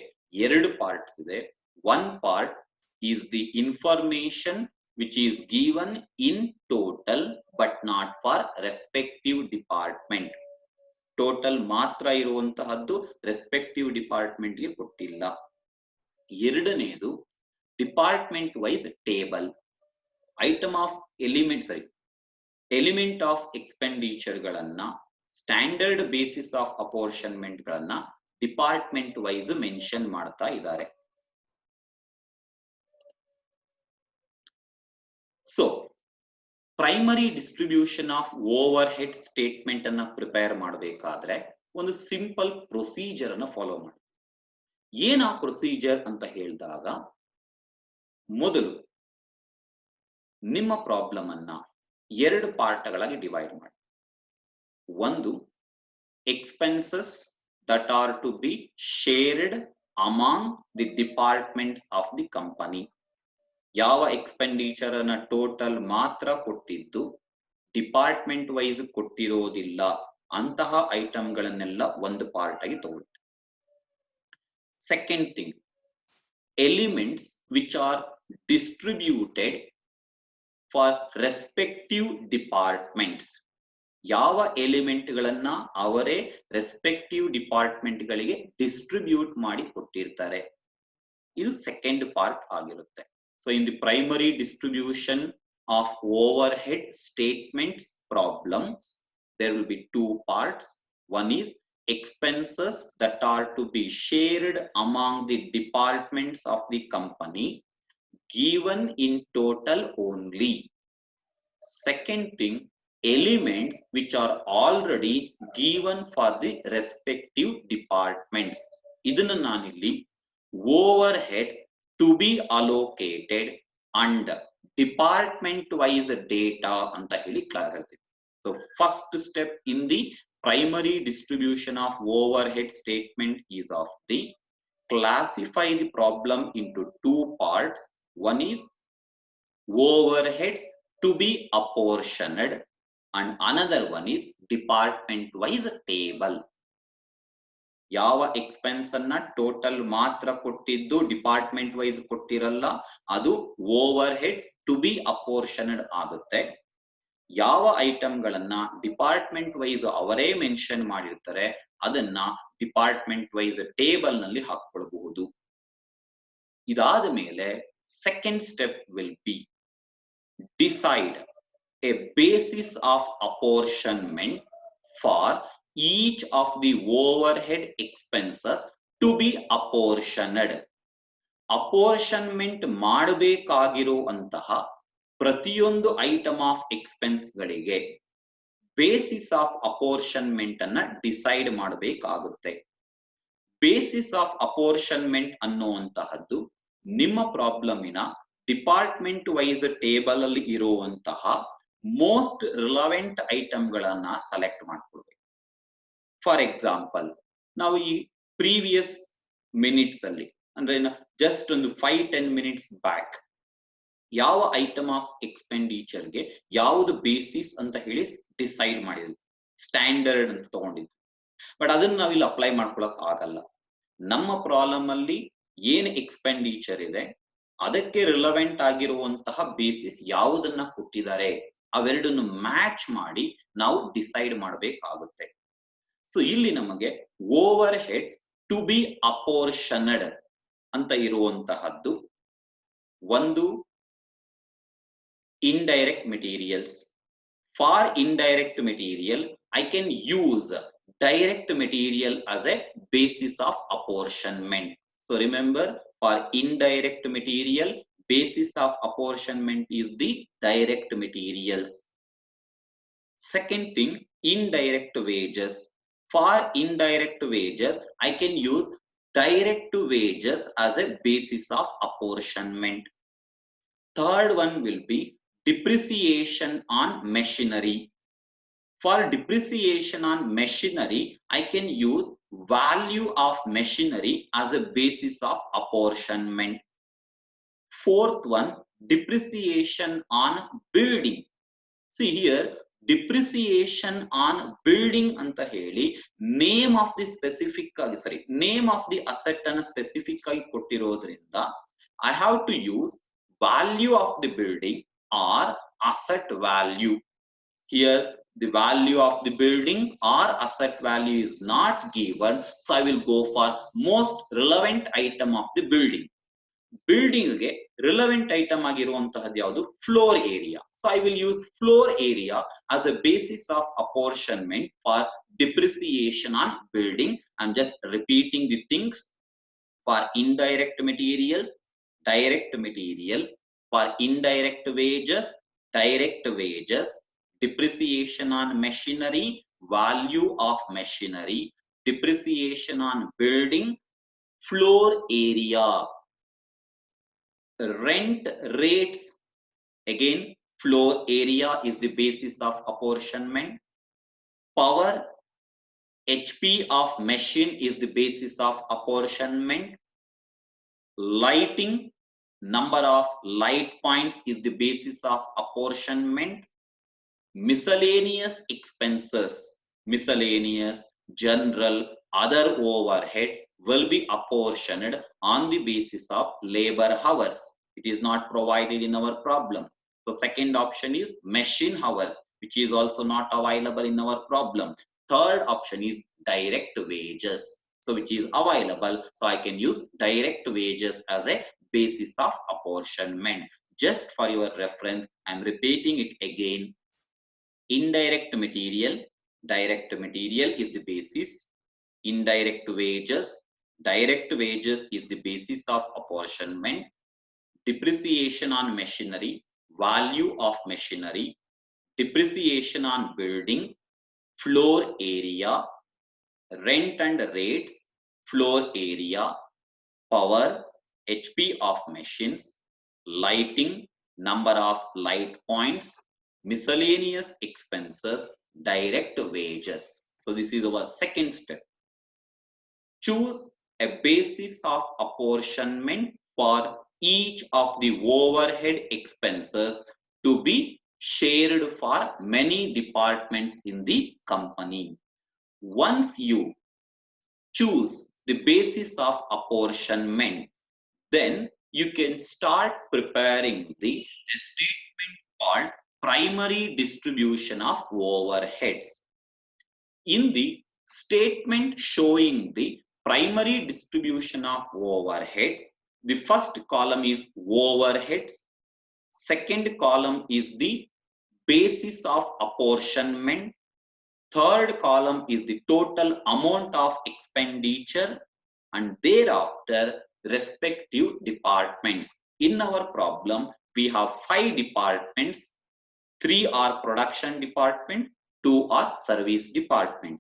2 ಪಾರ್ಟ್ಸ್ ಇದೆ. One part is the information which is given in total but not for respective department. Total ಮಾತ್ರ ಇರುವಂತಹದ್ದು ರೆಸ್ಪೆಕ್ಟಿವ್ ಡಿಪಾರ್ಟ್ಮೆಂಟ್ ಗೆ ಕೊಟ್ಟಿಲ್ಲ. ಎರಡನೇದು department wise table, item of element of expenditure ಗಳನ್ನ, ಸ್ಟ್ಯಾಂಡರ್ಡ್ ಬೇಸಿಸ್ ಆಫ್ ಅಪೋರ್ಷನ್ಮೆಂಟ್ ಗಳನ್ನ department wise mention ಮಾಡ್ತಾ ಇದ್ದಾರೆ. So primary distribution of overhead statement ಅನ್ನ ಪ್ರಿಪೇರ್ ಮಾಡಬೇಕಾದ್ರೆ ಒಂದು ಸಿಂಪಲ್ ಪ್ರೊಸೀಜರ್ ಅನ್ನ ಫಾಲೋ ಮಾಡಿ. ಏನ ಪ್ರೊಸೀಜರ್ ಅಂತ ಹೇಳಿದಾಗ, ಮೊದಲು ನಿಮ್ಮ ಪ್ರಾಬ್ಲಮ್ ಅನ್ನ 2 ಪಾರ್ಟ್ಗಳಾಗಿ ಡಿವೈಡ್ ಮಾಡಿ. ಒಂದು, expenses that are to be shared among the departments of the company. ಯಾವ ಎಕ್ಸ್ಪೆಂಡಿಚರ್ ಅನ್ನ ಟೋಟಲ್ ಮಾತ್ರ ಕೊಟ್ಟಿದ್ದು ಡಿಪಾರ್ಟ್ಮೆಂಟ್ ವೈಸ್ ಕೊಟ್ಟಿರೋದಿಲ್ಲ ಅಂತಹ ಐಟಮ್ ಗಳನ್ನೆಲ್ಲ ಒಂದು ಪಾರ್ಟ್ ಆಗಿ ತಗೊಳ್ಳಿ. Second thing, elements which are distributed for respective departments. ಯಾವ ಎಲಿಮೆಂಟ್ ಗಳನ್ನ ಅವರೇ ರೆಸ್ಪೆಕ್ಟಿವ್ ಡಿಪಾರ್ಟ್ಮೆಂಟ್ ಗಳಿಗೆ ಡಿಸ್ಟ್ರಿಬ್ಯೂಟ್ ಮಾಡಿ ಕೊಟ್ಟಿರ್ತಾರೆ. ಇದು ಸೆಕೆಂಡ್ ಪಾರ್ಟ್ ಆಗಿರುತ್ತೆ. So in the primary distribution of overhead statements problems, there will be 2 parts. One is expenses that are to be shared among the departments of the company given in total only. Second thing, elements which are already given for the respective departments. Idanna nanilli overheads to be allocated and department wise data anta heli ಹೇಳ್ತೀವಿ. So first step in the primary distribution of overhead statement is of the classify the problem into two parts. One is overheads to be apportioned and another one is department wise table. ಯಾವ expense ಅನ್ನ total ಮಾತ್ರ ಕೊಟ್ಟಿದ್ದು department wise ಕೊಟ್ಟಿರಲ್ಲ, ಅದು over heads to be apportioned ಆಗುತ್ತೆ. ಯಾವ ಐಟಮ್ಗಳನ್ನ department wise ಅವರೇ ಮೆನ್ಷನ್ ಮಾಡಿರ್ತಾರೆ ಅದನ್ನ ಡಿಪಾರ್ಟ್ಮೆಂಟ್ ವೈಸ್ ಟೇಬಲ್ ನಲ್ಲಿ ಹಾಕೊಳ್ಬಹುದು. ಇದಾದ ಮೇಲೆ second step will be decide a basis of apportionment for each of the overhead expenses to be apportioned. Apportionment ಮಾಡಬೇಕಾಗಿರುವಂತಹ ಪ್ರತಿಯೊಂದು ಐಟಮ್ ಆಫ್ ಎಕ್ಸ್ಪೆನ್ಸ್ ಗಳಿಗೆ ಬೇಸಿಸ್ ಆಫ್ ಅಪೋರ್ಷನ್ಮೆಂಟ್ ಅನ್ನ ಡಿಸೈಡ್ ಮಾಡಬೇಕಾಗುತ್ತೆ. ಬೇಸಿಸ್ ಆಫ್ ಅಪೋರ್ಷನ್ಮೆಂಟ್ ಅನ್ನುವಂತಹದ್ದು ನಿಮ್ಮ ಪ್ರಾಬ್ಲಮಿನ ಡಿಪಾರ್ಟ್ಮೆಂಟ್ ವೈಸ್ ಟೇಬಲ್ ಅಲ್ಲಿ ಇರುವಂತಹ most relevant ಐಟಮ್ಗಳನ್ನ select ಮಾಡ್ಕೊಳ್ಬೇಕು. ಫಾರ್ ಎಕ್ಸಾಂಪಲ್, ನಾವು ಈ ಪ್ರೀವಿಯಸ್ ಮಿನಿಟ್ಸ್ ಅಲ್ಲಿ ಅಂದ್ರೆ ಜಸ್ಟ್ ಒಂದು 5-10 ಮಿನಿಟ್ಸ್ ಬ್ಯಾಕ್ ಯಾವ ಐಟಮ್ ಆಫ್ ಎಕ್ಸ್ಪೆಂಡಿಚರ್ಗೆ ಯಾವುದು ಬೇಸಿಸ್ ಅಂತ ಹೇಳಿ ಡಿಸೈಡ್ ಮಾಡಿದ್ವಿ, ಸ್ಟ್ಯಾಂಡರ್ಡ್ ಅಂತ ತಗೊಂಡಿದ್ವಿ. ಬಟ್ ಅದನ್ನ ನಾವಿಲ್ಲಿ ಅಪ್ಲೈ ಮಾಡ್ಕೊಳಕ್ ಆಗಲ್ಲ. ನಮ್ಮ ಪ್ರಾಬ್ಲಮ್ ಅಲ್ಲಿ ಏನ್ ಎಕ್ಸ್ಪೆಂಡಿಚರ್ ಇದೆ ಅದಕ್ಕೆ ರಿಲವೆಂಟ್ ಆಗಿರುವಂತಹ ಬೇಸಿಸ್ ಯಾವುದನ್ನ ಕೊಟ್ಟಿದ್ದಾರೆ ಅವೆರಡನ್ನು ಮ್ಯಾಚ್ ಮಾಡಿ ನಾವು ಡಿಸೈಡ್ ಮಾಡಬೇಕಾಗುತ್ತೆ. ಸೊ ಇಲ್ಲಿ ನಮಗೆ over heads to be apportioned ಅಂತ ಇರುವಂತಹದ್ದು ಒಂದು indirect materials. For indirect material I can use direct material as a basis of apportionment. So remember, for indirect material basis of apportionment is the direct materials. Second thing, indirect wages. For indirect wages, I can use direct wages as a basis of apportionment. Third one will be depreciation on machinery. For depreciation on machinery, I can use value of machinery as a basis of apportionment. Fourth one, depreciation on building. See here, depreciation on building anta heli name of the specific name of the asset anna specific agi kottirodrinda I have to use value of the building or asset value. Here the value of the building or asset value is not given, so I will go for most relevant item of the building. Building ಗೆ relevant item ಆಗಿರುವಂತಹದ್ದು ಯಾವುದು? Floor area. So I will use floor area as a basis of apportionment for depreciation on building. I am just repeating the things. For indirect materials, direct material. For indirect wages, direct wages. Depreciation on machinery, value of machinery. Depreciation on building, floor area. Rent rates, again floor area is the basis of apportionment. Power, HP of machine is the basis of apportionment. Lighting, number of light points is the basis of apportionment. Miscellaneous expenses, miscellaneous, general, other overheads will be apportioned on the basis of labor hours. It is not provided in our problem. The second option is machine hours, which is also not available in our problem. Third option is direct wages, so which is available. So I can use direct wages as a basis of apportionment. Just for your reference, I am repeating it again. Indirect material, direct material is the basis. Indirect wages, direct wages is the basis of apportionment. Depreciation on machinery, value of machinery. Depreciation on building, floor area. Rent and rates, floor area. Power, HP of machines. Lighting, number of light points. Miscellaneous expenses, direct wages. So this is our second step. Choose a basis of apportionment for each of the overhead expenses to be shared for many departments in the company. Once you choose the basis of apportionment, then you can start preparing the statement called primary distribution of overheads. In the statement showing the primary distribution of overheads, the first column is overheads, second column is the basis of apportionment, third column is the total amount of expenditure, and thereafter respective departments. In our problem, we have 5 departments. 3 are production department, 2 are service department.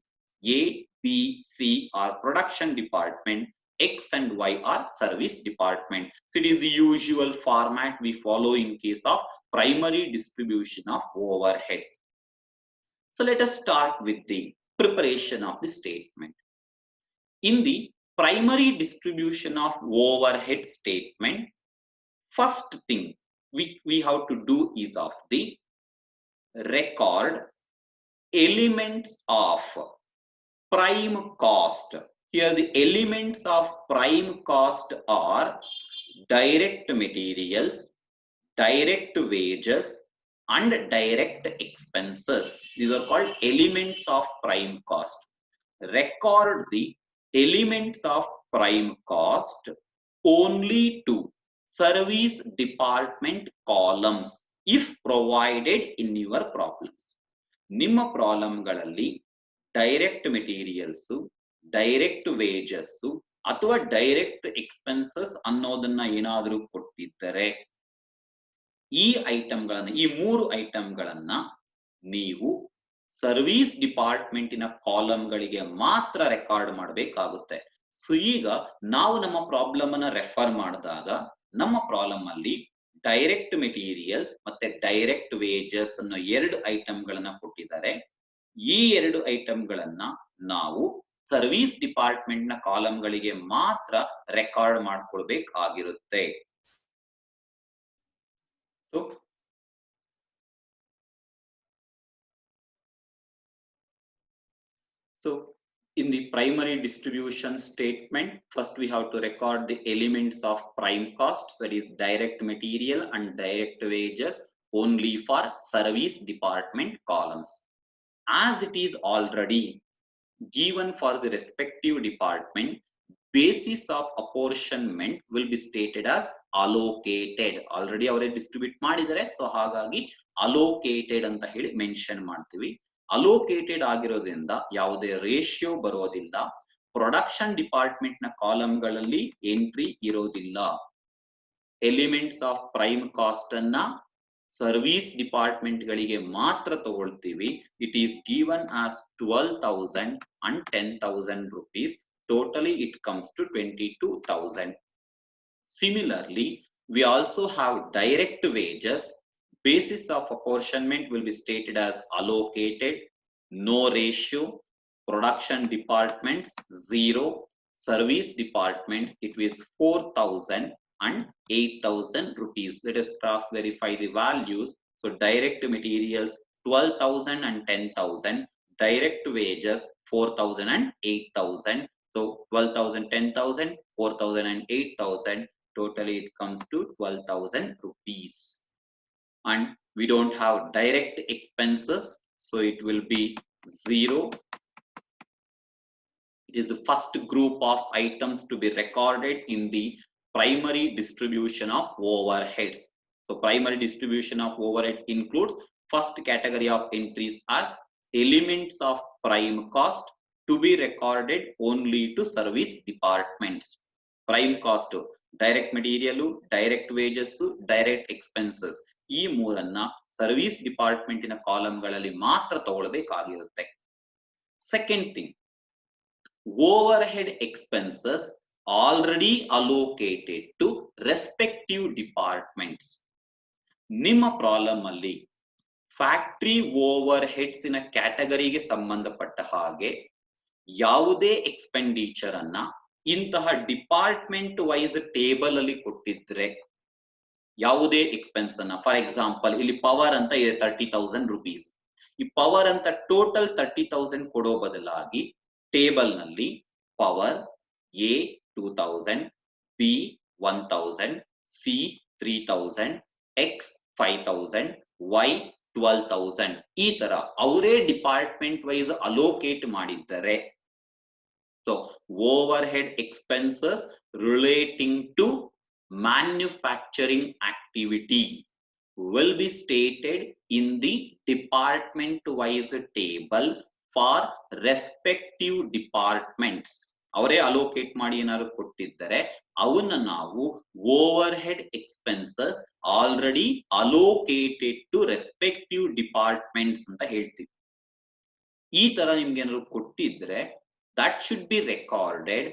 A, B, C are production department, X and Y are service department. So it is the usual format we follow in case of primary distribution of overheads. So let us start with the preparation of the statement. In the primary distribution of overhead statement, first thing we have to do is of the record elements of prime cost. Here the elements of prime cost are direct materials, direct wages, and direct expenses. These are called elements of prime cost. Record the elements of prime cost only to service department columns if provided in your problems. ನಿಮ್ಮ ಪ್ರಾಬ್ಲಮ್ಗಳಲ್ಲಿ direct materials, direct wages ಅಥವಾ direct expenses ಅನ್ನೋದನ್ನ ಏನಾದರೂ ಕೊಟ್ಟಿದ್ದರೆ ಈ ಐಟಮ್ಗಳನ್ನ, ಈ 3 ಐಟಮ್ಗಳನ್ನ ನೀವು service ಡಿಪಾರ್ಟ್ಮೆಂಟಿನ ಕಾಲಮ್ಗಳಿಗೆ ಮಾತ್ರ record ಮಾಡಬೇಕಾಗುತ್ತೆ. ಸೊ ಈಗ ನಾವು ನಮ್ಮ ಪ್ರಾಬ್ಲಮ್ ಅನ್ನ ರೆಫರ್ ಮಾಡಿದಾಗ ನಮ್ಮ ಪ್ರಾಬ್ಲಮ್ ಅಲ್ಲಿ ಡೈರೆಕ್ಟ್ ಮೆಟೀರಿಯಲ್ಸ್ ಮತ್ತೆ ಡೈರೆಕ್ಟ್ ವೇಜಸ್ ಅನ್ನೋ 2 ಐಟಮ್ಗಳನ್ನ ಕೊಟ್ಟಿದ್ದಾರೆ. ಈ 2 ಐಟಮ್ಗಳನ್ನ ನಾವು ಸರ್ವಿಸ್ ಡಿಪಾರ್ಟ್ಮೆಂಟ್ ನ ಕಾಲಮ್ಗಳಿಗೆ ಮಾತ್ರ record ಮಾಡ್ಕೊಳ್ಬೇಕಾಗಿರುತ್ತೆ. So in the primary distribution statement, first we have to record the elements of prime costs, that is direct material and direct wages, only for service department columns. As it is already given for the respective department, basis of apportionment will be stated as allocated. Already avare distribute madidare, so hagagi allocated anta heli mention ಮಾಡ್ತೀವಿ. Allocated ಆಗಿರೋದ್ರಿಂದ ಯಾವುದೇ ratio ಬರೋದಿಲ್ಲ. Production department ನ ಕಾಲಮ್ಗಳಲ್ಲಿ entry ಇರೋದಿಲ್ಲ. Elements of prime cost ಅನ್ನ service department ಗಳಿಗೆ ಮಾತ್ರ ತಗೊಳ್ತೀವಿ. It is given as 12,000 and 10,000 rupees. Totally it comes to 22,000. Similarly, we also have direct wages. Basis of apportionment will be stated as allocated, no ratio. Production departments 0, service departments it is 4,000 and 8,000 rupees. Let us cross verify the values. So direct materials 12,000 and 10,000, direct wages 4,000 and 8,000. So 12,000, 10,000, 4,000 and 8,000. Totally it comes to 12,000 rupees. And we don't have direct expenses, so it will be 0. It is the first group of items to be recorded in the primary distribution of overheads. So primary distribution of overheads includes first category of entries as elements of prime cost to be recorded only to service departments. Prime cost, direct material, direct wages, direct expenses. ಈ ಮೂರನ್ನ service ಡಿಪಾರ್ಟ್ಮೆಂಟಿನ ಕಾಲಮ್ಗಳಲ್ಲಿ ಮಾತ್ರ ತಗೊಳ್ಬೇಕಾಗಿರುತ್ತೆ. Second thing, overhead expenses already allocated to respective departments. ನಿಮ್ಮ problem ಅಲ್ಲಿ factory over heads ಇನ ಕ್ಯಾಟಗರಿಗೆ ಸಂಬಂಧಪಟ್ಟ ಹಾಗೆ ಯಾವುದೇ ಎಕ್ಸ್ಪೆಂಡಿಚರ್ ಅನ್ನ ಇಂತಹ ಡಿಪಾರ್ಟ್ಮೆಂಟ್ ವೈಸ್ ಟೇಬಲ್ ಅಲ್ಲಿ ಕೊಟ್ಟಿದ್ರೆ, ಯಾವುದೇ ಎಕ್ಸ್ಪೆನ್ಸ್ ಅನ್ನ, ಫಾರ್ ಎಕ್ಸಾಂಪಲ್ ಇಲ್ಲಿ ಪವರ್ ಅಂತ ಇದೆ 30,000 rupees. ಈ ಪವರ್ ಅಂತ ಟೋಟಲ್ 30,000 ಕೊಡೋ ಬದಲಾಗಿ ಟೇಬಲ್ ನಲ್ಲಿ power A 2,000, B 1,000, C 3,000, X 5,000, Y 12,000 ಈ ತರ ಅವರೇ ಡಿಪಾರ್ಟ್ಮೆಂಟ್ ವೈಸ್ ಅಲೋಕೇಟ್ ಮಾಡಿದ್ದಾರೆ. So overhead expenses relating to manufacturing activity will be stated in the department wise table for respective departments. ಅವರೇ allocate ಮಾಡಿ ಏನಾದ್ರು ಕೊಟ್ಟಿದ್ದಾರೆ ಅವನ್ನ ನಾವು overhead expenses already allocated to respective departments ಅಂತ ಹೇಳ್ತೀವಿ. ಈ ತರ ನಿಮ್ಗೆ ಏನಾದ್ರು ಕೊಟ್ಟಿದ್ರೆ that should be recorded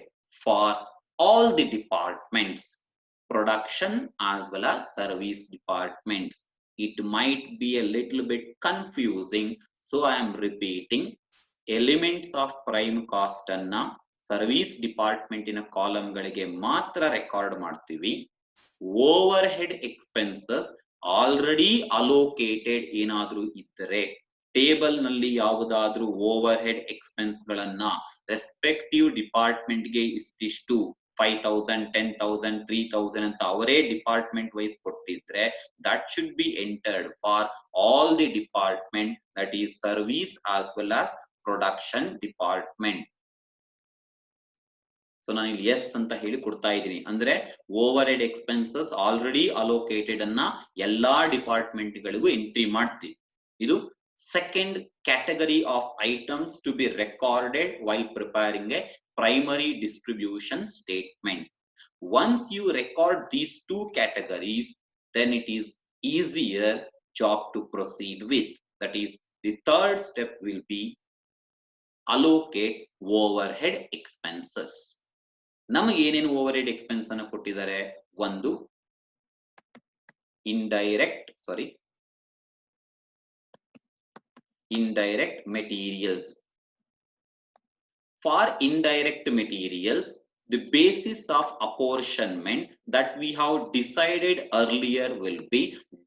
for all the departments, production as well as service departments. It might be a little bit confusing, so I am repeating. Elements of prime cost anna service department in a column galige matra record ಮಾಡ್ತೀವಿ. Overhead expenses already allocated ಏನಾದ್ರೂ ಇದ್ದರೆ table ನಲ್ಲಿ ಯಾವುದಾದ್ರೂ over head expense ಗಳನ್ನ respective department ಗೆ ಇಷ್ಟಿಷ್ಟು 5,000, 10,000, 3,000 ಅಂತ ಅವರೇ ಡಿಪಾರ್ಟ್ಮೆಂಟ್ ವೈಸ್ ಕೊಟ್ಟಿದ್ರೆ that should be entered for all the department, that is service as well as production department. So ನಾನು ಇಲ್ಲಿ ಎಸ್ ಅಂತ ಹೇಳಿ ಕೊಡ್ತಾ ಇದ್ದೀನಿ, ಅಂದ್ರೆ over head expenses already allocated ಅನ್ನ ಎಲ್ಲಾ ಡಿಪಾರ್ಟ್ಮೆಂಟ್ ಗಳಿಗೂ ಎಂಟ್ರಿ ಮಾಡ್ತೀವಿ. ಇದು second category of items to be recorded while preparing a primary distribution statement. Once you record these two categories, then it is easier job to proceed with. That is, the third step will be allocate overhead expenses. ನಮಗೆ ಏನೇನು over head expense ಅನ್ನು ಕೊಟ್ಟಿದ್ದಾರೆ? ಒಂದು indirect materials. For indirect materials, the basis of apportionment that we have decided earlier will be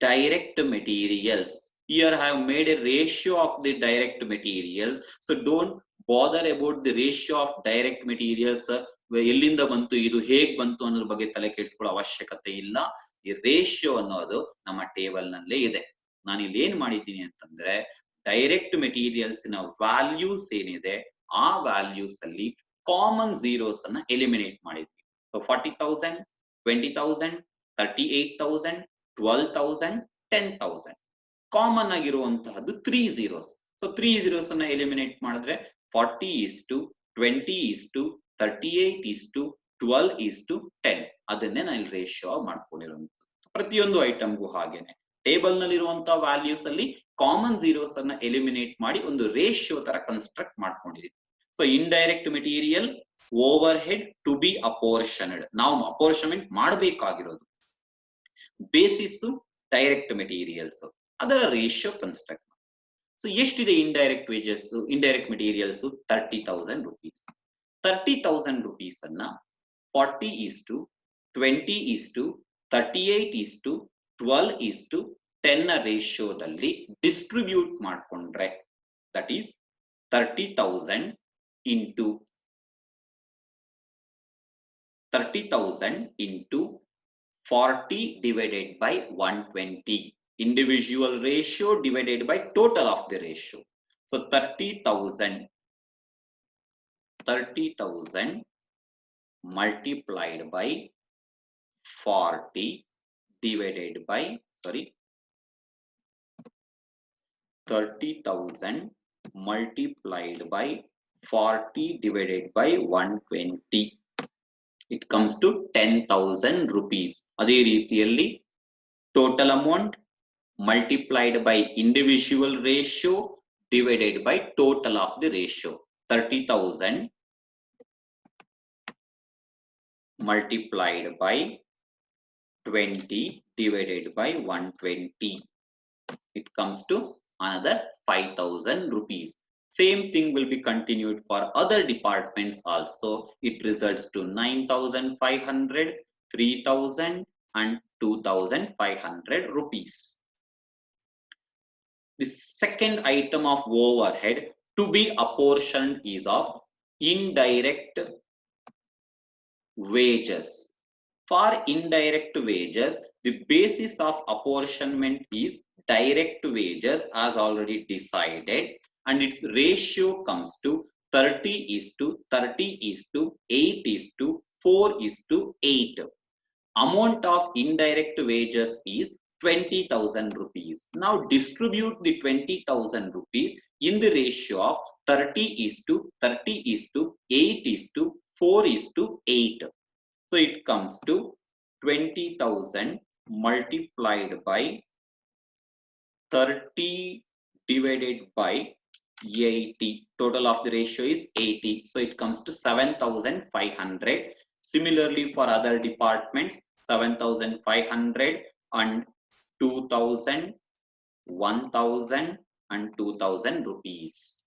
direct materials. Here I have made a ratio of the direct materials, so don't bother about the ratio of direct materials. ಎಲ್ಲಿಂದ ಬಂತು, ಇದು ಹೇಗ್ ಬಂತು ಅನ್ನೋದ್ರ ಬಗ್ಗೆ ತಲೆ ಕೆಡಿಸ್ಕೊಳ್ಳೋ ಅವಶ್ಯಕತೆ ಇಲ್ಲ. ಈ ರೇಷಿಯೋ ಅನ್ನೋದು ನಮ್ಮ ಟೇಬಲ್ ನಲ್ಲೇ ಇದೆ. ನಾನು ಇಲ್ಲಿ ಏನ್ ಮಾಡಿದ್ದೀನಿ ಅಂತಂದ್ರೆ, ಡೈರೆಕ್ಟ್ ಮೆಟೀರಿಯಲ್ಸ್ ನ ವ್ಯಾಲ್ಯೂಸ್ ಏನಿದೆ ಆ ವ್ಯಾಲ್ಯೂಸ್ ಅಲ್ಲಿ ಕಾಮನ್ ಝೀರೋಸ್ ಅನ್ನ ಎಲಿಮಿನೇಟ್ ಮಾಡಿದ್ವಿ. ಸೊ 40,000, 20,000, 38,000, 12,000, 10,000 ಕಾಮನ್ ಆಗಿರುವಂತಹದ್ದು 3 zeros. ಸೊ 3 zeros ಅನ್ನ ಎಲಿಮಿನೇಟ್ ಮಾಡಿದ್ರೆ 40:20:38:12:10 ಅದನ್ನೇ ನಾನು ರೇಷಿಯೋ ಮಾಡ್ಕೊಂಡಿರುವಂತದ್ದು. ಪ್ರತಿಯೊಂದು ಐಟಮ್ಗೂ ಹಾಗೇನೆ ಟೇಬಲ್ ನಲ್ಲಿರುವಂತಹ ವ್ಯಾಲ್ಯೂಸ್ ಅಲ್ಲಿ ಕಾಮನ್ ಝೀರೋಸ್ ಅನ್ನ ಎಲಿಮಿನೇಟ್ ಮಾಡಿ ಒಂದು ರೇಷಿಯೋ ತರ ಕನ್ಸ್ಟ್ರಕ್ಟ್ ಮಾಡ್ಕೊಂಡಿದ್ದೀವಿ. So indirect material over head to be apportioned, ನಾವು ಅಪೋರ್ಷನ್ಮೆಂಟ್ ಮಾಡಬೇಕಾಗಿರೋದು. ಬೇಸಿಸ್ ಡೈರೆಕ್ಟ್ ಮೆಟೀರಿಯಲ್ಸ್, ಅದರ ರೇಷಿಯೋ ಕನ್ಸ್ಟ್ರಕ್ಟ್. ಸೊ ಎಷ್ಟಿದೆ indirect wages, indirect materials? 30,000 rupees. 30,000 rupees ಅನ್ನ 40:20:38:12:10 ರೇಷಿಯೋದಲ್ಲಿ ಡಿಸ್ಟ್ರಿಬ್ಯೂಟ್ ಮಾಡ್ಕೊಂಡ್ರೆ, that is 30,000 into 40 divided by 120. Individual ratio divided by total of the ratio. So 30,000 multiplied by 40 divided by 30,000 multiplied by 40 divided by 120. It comes to 10,000 rupees. ಅದೇ ರೀತಿಯಲ್ಲಿ total amount multiplied by individual ratio divided by total of the ratio. 30,000 multiplied by 20 divided by 120. It comes to another 5,000 rupees. Same thing will be continued for other departments also. It results to 9,500, 3,000 and 2,500 rupees. The second item of overhead to be apportioned is of indirect wages. For indirect wages, the basis of apportionment is direct wages as already decided, and its ratio comes to 30 is to 30 is to 8 is to 4 is to 8. Amount of indirect wages is 20,000 rupees. Now distribute the 20,000 rupees in the ratio of 30 is to 30 is to 8 is to 4 is to 8. So it comes to 20,000 multiplied by 30 divided by 80. Total of the ratio is 80. So it comes to 7,500. Similarly for other departments, 7,500 and 2,000, 1,000 and 2,000 rupees.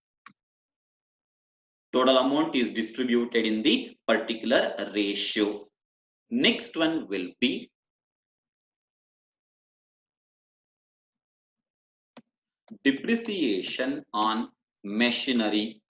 Total amount is distributed in the particular ratio. Next one will be depreciation on machinery.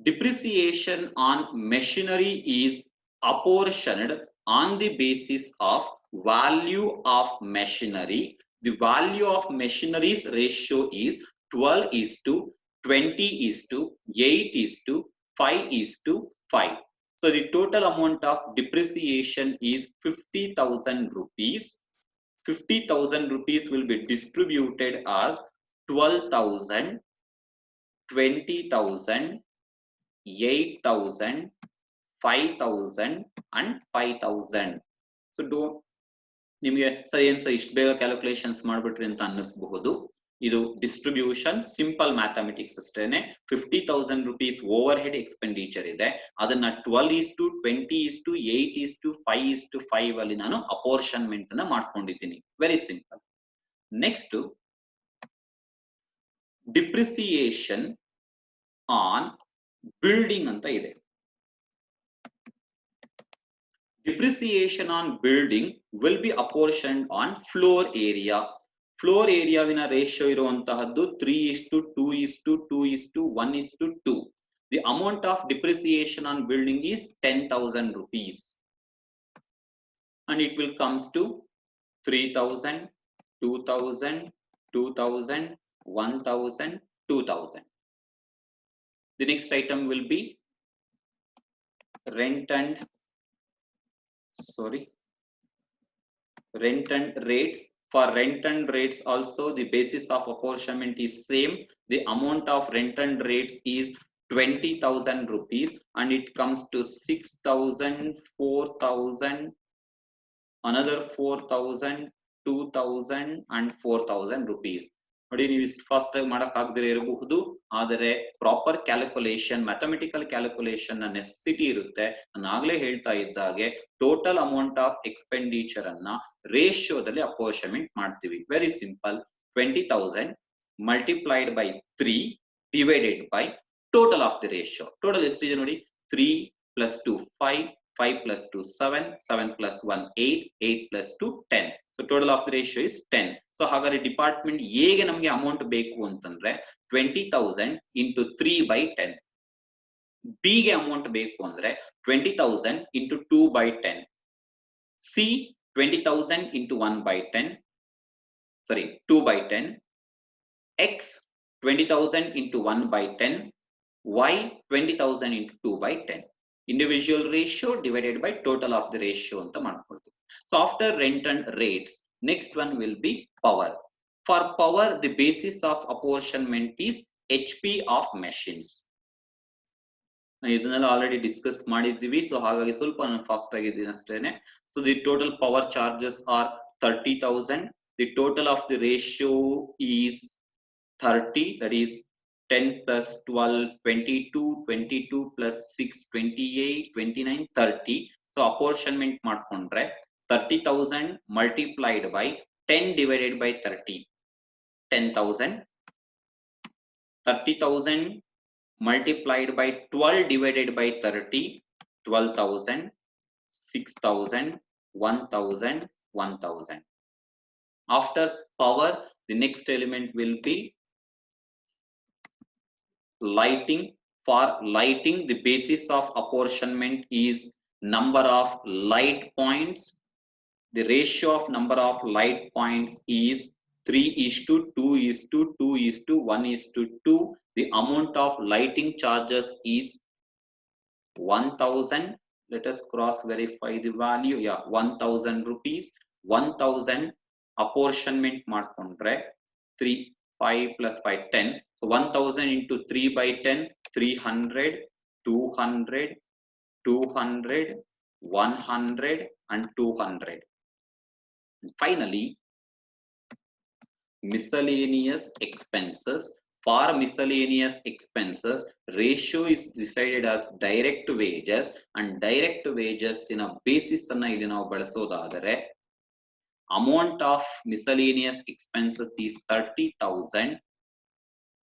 Depreciation on machinery is apportioned on the basis of value of machinery. The value of machinery's ratio is 12 is to 20 is to 8 is to 5 is to 5. So the total amount of depreciation is 50,000 rupees. 50,000 rupees will be distributed as 12,000, 20,000, 8,000, 5,000 and 5,000. So don't ನಿಮಗೆ sir ಏನ್ sir ಇಷ್ಟು ಬೇಗ calculations ಮಾಡ್ಬಿಟ್ರಿ ಅಂತ ಅನ್ನಿಸಬಹುದು. ಇದು distribution simple mathematics ಅಷ್ಟೇನೆ. 50,000 rupees over head expenditure ಇದೆ, ಅದನ್ನ 12 is to 20 is to 8 is to 5 is to 5 ಅಲ್ಲಿ ನಾನು ಅಪೋರ್ಷನ್ಮೆಂಟ್ ಅನ್ನ ಮಾಡ್ಕೊಂಡಿದ್ದೀನಿ. Very simple. Next depreciation on building ಅಂತ ಇದೆ. Depreciation on building will be apportioned on floor area. Floor area ವಿನ ರೇಷಿಯೋ ಇರುವಂತಹದ್ದು 3 is to 2 is to 2 is to 1 is to 2. The amount of depreciation on building is 10,000 rupees. And it will comes to 3,000, 2,000, 2,000, 1,000, 2,000. The next item will be rent and rates. For rent and rates also the basis of apportionment is same. The amount of rent and rates is 20,000 rupees and it comes to 6,000, 4,000, another 4,000, 2,000 and 4,000 rupees. ನೋಡಿ ನೀವು ಇಷ್ಟು fast ಆಗಿ ಮಾಡಕ್ ಆಗದೇ ಇರಬಹುದು, ಆದರೆ proper calculation, mathematical calculation ನ necessity ಇರುತ್ತೆ. ನಾನು ಆಗ್ಲೇ ಹೇಳ್ತಾ ಇದ್ದಾಗೆ ಟೋಟಲ್ ಅಮೌಂಟ್ ಆಫ್ ಎಕ್ಸ್ಪೆಂಡಿಚರ್ ಅನ್ನ ರೇಷಿಯೋದಲ್ಲಿ ಅಪೋರ್ಷನ್ಮೆಂಟ್ ಮಾಡ್ತೀವಿ. Very simple. 20,000 multiplied by 3 divided by total of the ratio. Total ಎಷ್ಟಿದೆ ನೋಡಿ, 3 plus 2 5, 5 plus 2 7, 7 plus 1 8, 8 plus 2 10. So total of the ratio is 10. So ಹಾಗಾದ್ರೆ ಡಿಪಾರ್ಟ್ಮೆಂಟ್ ಎ ಗೆ ನಮಗೆ ಅಮೌಂಟ್ ಬೇಕು ಅಂತಂದ್ರೆ 20,000 into 3 by 10. ಬಿ ಗೆ ಅಮೌಂಟ್ ಬೇಕು ಅಂದ್ರೆ 20,000 into 2 by 10. C 20,000 into 1 by 10. Sorry, 2 by 10. X 20,000 into 1 by 10. Y 20,000 into 2 by 10. Individual ratio divided by total of the ratio ಅಂತ ಮಾಡ್ಕೊಳ್ತೀವಿ. So after rent and rates, next one will be power. For power, the basis of apportionment is HP of machines. ಇದನ್ನೆಲ್ಲ already discuss ಮಾಡಿದ್ದೀವಿ, so ಹಾಗಾಗಿ ಸ್ವಲ್ಪ ನಾನು fast ಆಗಿದ್ದೀನಿ ಅಷ್ಟೇನೆ. So the total power charges are 30,000. The total of the ratio is 30, that is 10 plus 12, 22, 22 plus 6, 28, 29, 30. So apportionment ಮಾಡ್ಕೊಂಡ್ರೆ 30,000 multiplied by 10 divided by 30, 10,000. 30,000 multiplied by 12 divided by 30, 12,000, 6,000, 1,000, 1,000. After power, the next element will be lighting. For lighting, the basis of apportionment is number of light points. The ratio of number of light points is 3:2:2:2:1:2. The amount of lighting charges is 1,000. Let us cross verify the value. Yeah, 1,000 rupees. 1,000 apportionment ಮಾಡ್ಕೊಂಡ್ರೆ 3 5 plus 5 10. So 1,000 into 3 by 10, 300, 200, 200, 100 and 200. And finally, miscellaneous expenses. For miscellaneous expenses, ratio is decided as direct wages, and direct wages in a basis anna ಇಲ್ಲಿ ನಾವು ಬಳಸೋದಾದರೆ amount of miscellaneous expenses is 30,000.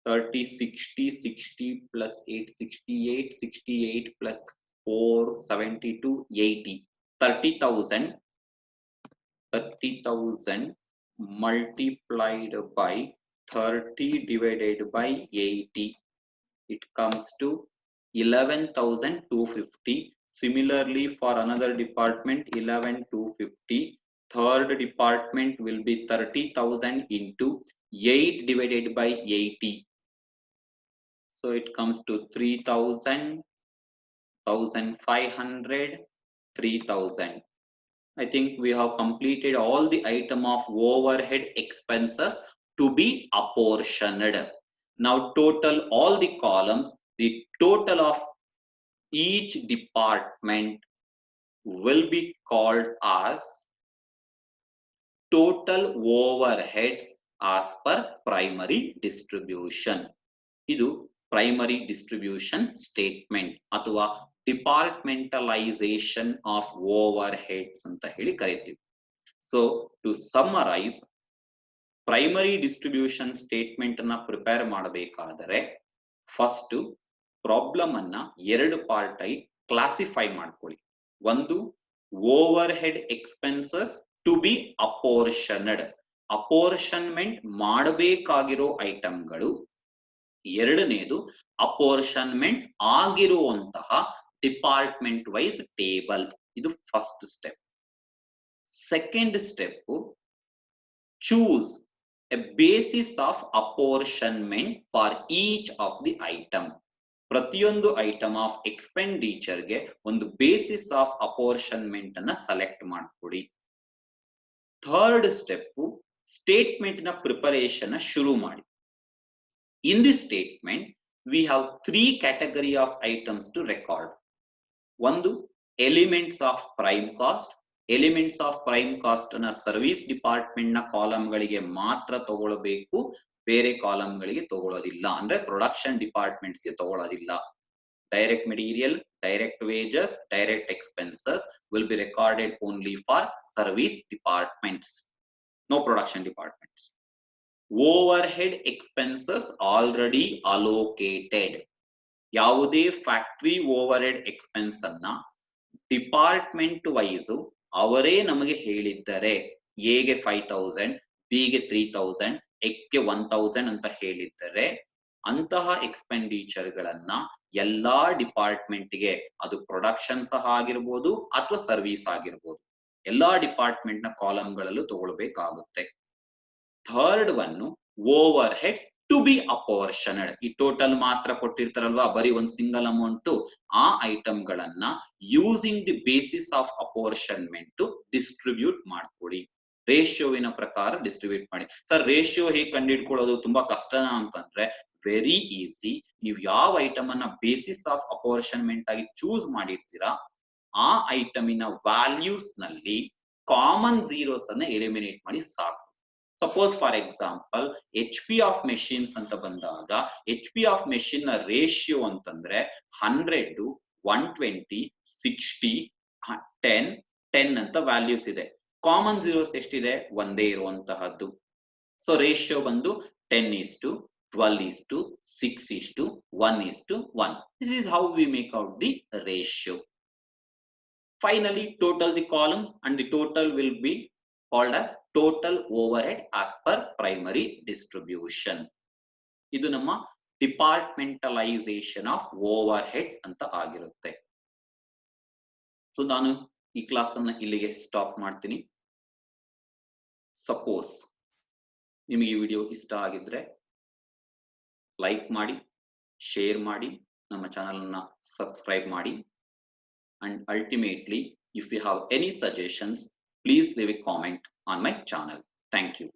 30, 60, 60 plus 8, 68, 68 plus 4, 72, 80. 30,000 multiplied by 30 divided by 80, it comes to 11,250. Similarly, for another department, 11,250. Third department will be 30,000 into 8 divided by 80. So it comes to 3,000, 1,500, 3,000. I think we have completed all the item of overhead expenses to be apportioned. Now total all the columns, the total of each department will be called as total overheads as per primary distribution. Idu primary distribution statement ಅಥವಾ departmentalization of overheads ಅಂತ ಹೇಳಿ ಕರೀತೀವಿ. So to summarize, primary distribution statement ಅನ್ನ prepare ಮಾಡಬೇಕಾದರೆ first problem ಅನ್ನ ಎರಡು part ಆಗಿ classify ಮಾಡ್ಕೊಳ್ಳಿ. ಒಂದು overhead expenses to be apportioned, apportionment ಮಾಡಬೇಕಾಗಿರೋ ಐಟಮ್ಗಳು. ಎರಡನೇದು ಅಪೋರ್ಷನ್ಮೆಂಟ್ ಆಗಿರುವಂತಹ ಡಿಪಾರ್ಟ್ಮೆಂಟ್ ವೈಸ್ ಟೇಬಲ್. ಇದು first step. Second step, choose a basis of apportionment for each of the item. ಪ್ರತಿಯೊಂದು ಐಟಮ್ ಆಫ್ ಎಕ್ಸ್ಪೆಂಡಿಚರ್ಗೆ ಒಂದು ಬೇಸಿಸ್ ಆಫ್ ಅಪೋರ್ಷನ್ಮೆಂಟ್ ಅನ್ನ ಸೆಲೆಕ್ಟ್ ಮಾಡ್ಕೊಡಿ. ಥರ್ಡ್ ಸ್ಟೆಪ್, ಸ್ಟೇಟ್ಮೆಂಟ್ ನ ಪ್ರಿಪರೇಷನ್ ಶುರು ಮಾಡಿ. In this statement, we have three category of items to record. One, elements of prime cost. Elements of prime cost na service department na column ಗಳಿಗೆ ಮಾತ್ರ ತಗೊಳ್ಳಬೇಕು, ಬೇರೆ column ಗಳಿಗೆ ತಗೊಳ್ಳೋದಿಲ್ಲ. ಅಂದ್ರೆ ಪ್ರೊಡಕ್ಷನ್ ಡಿಪಾರ್ಟ್ಮೆಂಟ್ಸ್ ಗೆ ತಗೊಳ್ಳೋದಿಲ್ಲ. Direct material, direct wages, direct expenses will be recorded only for service departments, no production departments. Overhead expenses already allocated. ಯಾವುದೇ factory overhead expense ಅನ್ನ ಡಿಪಾರ್ಟ್ಮೆಂಟ್ ವೈಸ್ ಅವರೇ ನಮಗೆ ಹೇಳಿದ್ದಾರೆ. ಎ ಗೆ 5,000, ಬಿ ಗೆ 3,000, ಎಕ್ಸ್ ಗೆ 1,000 ಅಂತ ಹೇಳಿದ್ದಾರೆ. ಅಂತಹ ಎಕ್ಸ್ಪೆಂಡಿಚರ್ ಗಳನ್ನ ಎಲ್ಲಾ ಡಿಪಾರ್ಟ್ಮೆಂಟ್ ಗೆ, ಅದು ಪ್ರೊಡಕ್ಷನ್ ಸಹ ಆಗಿರ್ಬೋದು ಅಥವಾ ಸರ್ವಿಸ್ ಆಗಿರ್ಬೋದು, ಎಲ್ಲಾ ಡಿಪಾರ್ಟ್ಮೆಂಟ್ ನ ಕಾಲಮ್ ಗಳಲ್ಲೂ ತಗೊಳ್ಬೇಕಾಗುತ್ತೆ. Third one, over heads to be apportioned. ಈ ಟೋಟಲ್ ಮಾತ್ರ ಕೊಟ್ಟಿರ್ತಾರಲ್ವಾ, ಬರೀ ಒಂದು ಸಿಂಗಲ್ ಅಮೌಂಟ್, ಆ ಐಟಮ್ ಗಳನ್ನ using the basis of apportionment distribute ಮಾಡ್ಕೊಳ್ಳಿ. ರೇಷಿಯೋವಿನ ಪ್ರಕಾರ ಡಿಸ್ಟ್ರಿಬ್ಯೂಟ್ ಮಾಡಿ. ಸರ್ ರೇಷಿಯೋ ಹೇಗೆ ಕಂಡುಹಿಡ್ಕೊಳ್ಳೋದು, ತುಂಬಾ ಕಷ್ಟನಾ ಅಂತಂದ್ರೆ ವೆರಿ ಈಸಿ. ನೀವು ಯಾವ ಐಟಮ್ ಅನ್ನ ಬೇಸಿಸ್ ಆಫ್ ಅಪೋರ್ಷನ್ಮೆಂಟ್ ಆಗಿ ಚೂಸ್ ಮಾಡಿರ್ತೀರಾ, ಆ ಐಟಮಿನ ವ್ಯಾಲ್ಯೂಸ್ ನಲ್ಲಿ ಕಾಮನ್ ಝೀರೋಸ್ ಅನ್ನ ಎಲಿಮಿನೇಟ್ ಮಾಡಿ ಸಾಕು. Suppose for example H P of machines ಅಂತ ಬಂದಾಗ, ಎಚ್ ಪಿ ಆಫ್ ಮೆಷಿನ್ ನ ರೇಷಿಯೋ ಅಂತಂದ್ರೆ 100, 120, 60, 10, 10 ಅಂತ ವ್ಯಾಲ್ಯೂಸ್ ಇದೆ. ಕಾಮನ್ ಝೀರೋಸ್ ಎಷ್ಟಿದೆ, ಒಂದೇ ಇರುವಂತಹದ್ದು. ಸೊ ರೇಷಿಯೋ ಬಂದು 10:1. 12:6:1:1. This is how we make out the ratio. Finally, total the columns and the total will be called as total overhead as per primary distribution. ಇದು ನಮ್ಮ ಡಿಪಾರ್ಟ್ಮೆಂಟಲೈಸೇಷನ್ of over heads ಅಂತ ಆಗಿರುತ್ತೆ. So ನಾನು ಈ class ಅನ್ನ ಇಲ್ಲಿಗೆ stop ಮಾಡ್ತೀನಿ. Suppose ನಿಮಗೆ ಈ ವಿಡಿಯೋ ಇಷ್ಟ ಆಗಿದ್ರೆ ಲೈಕ್ ಮಾಡಿ, ಶೇರ್ ಮಾಡಿ, ನಮ್ಮ ಚಾನೆಲ್ ಅನ್ನ ಸಬ್ಸ್ಕ್ರೈಬ್ ಮಾಡಿ. And ultimately, if you have any suggestions, please leave a comment on my channel. Thank you.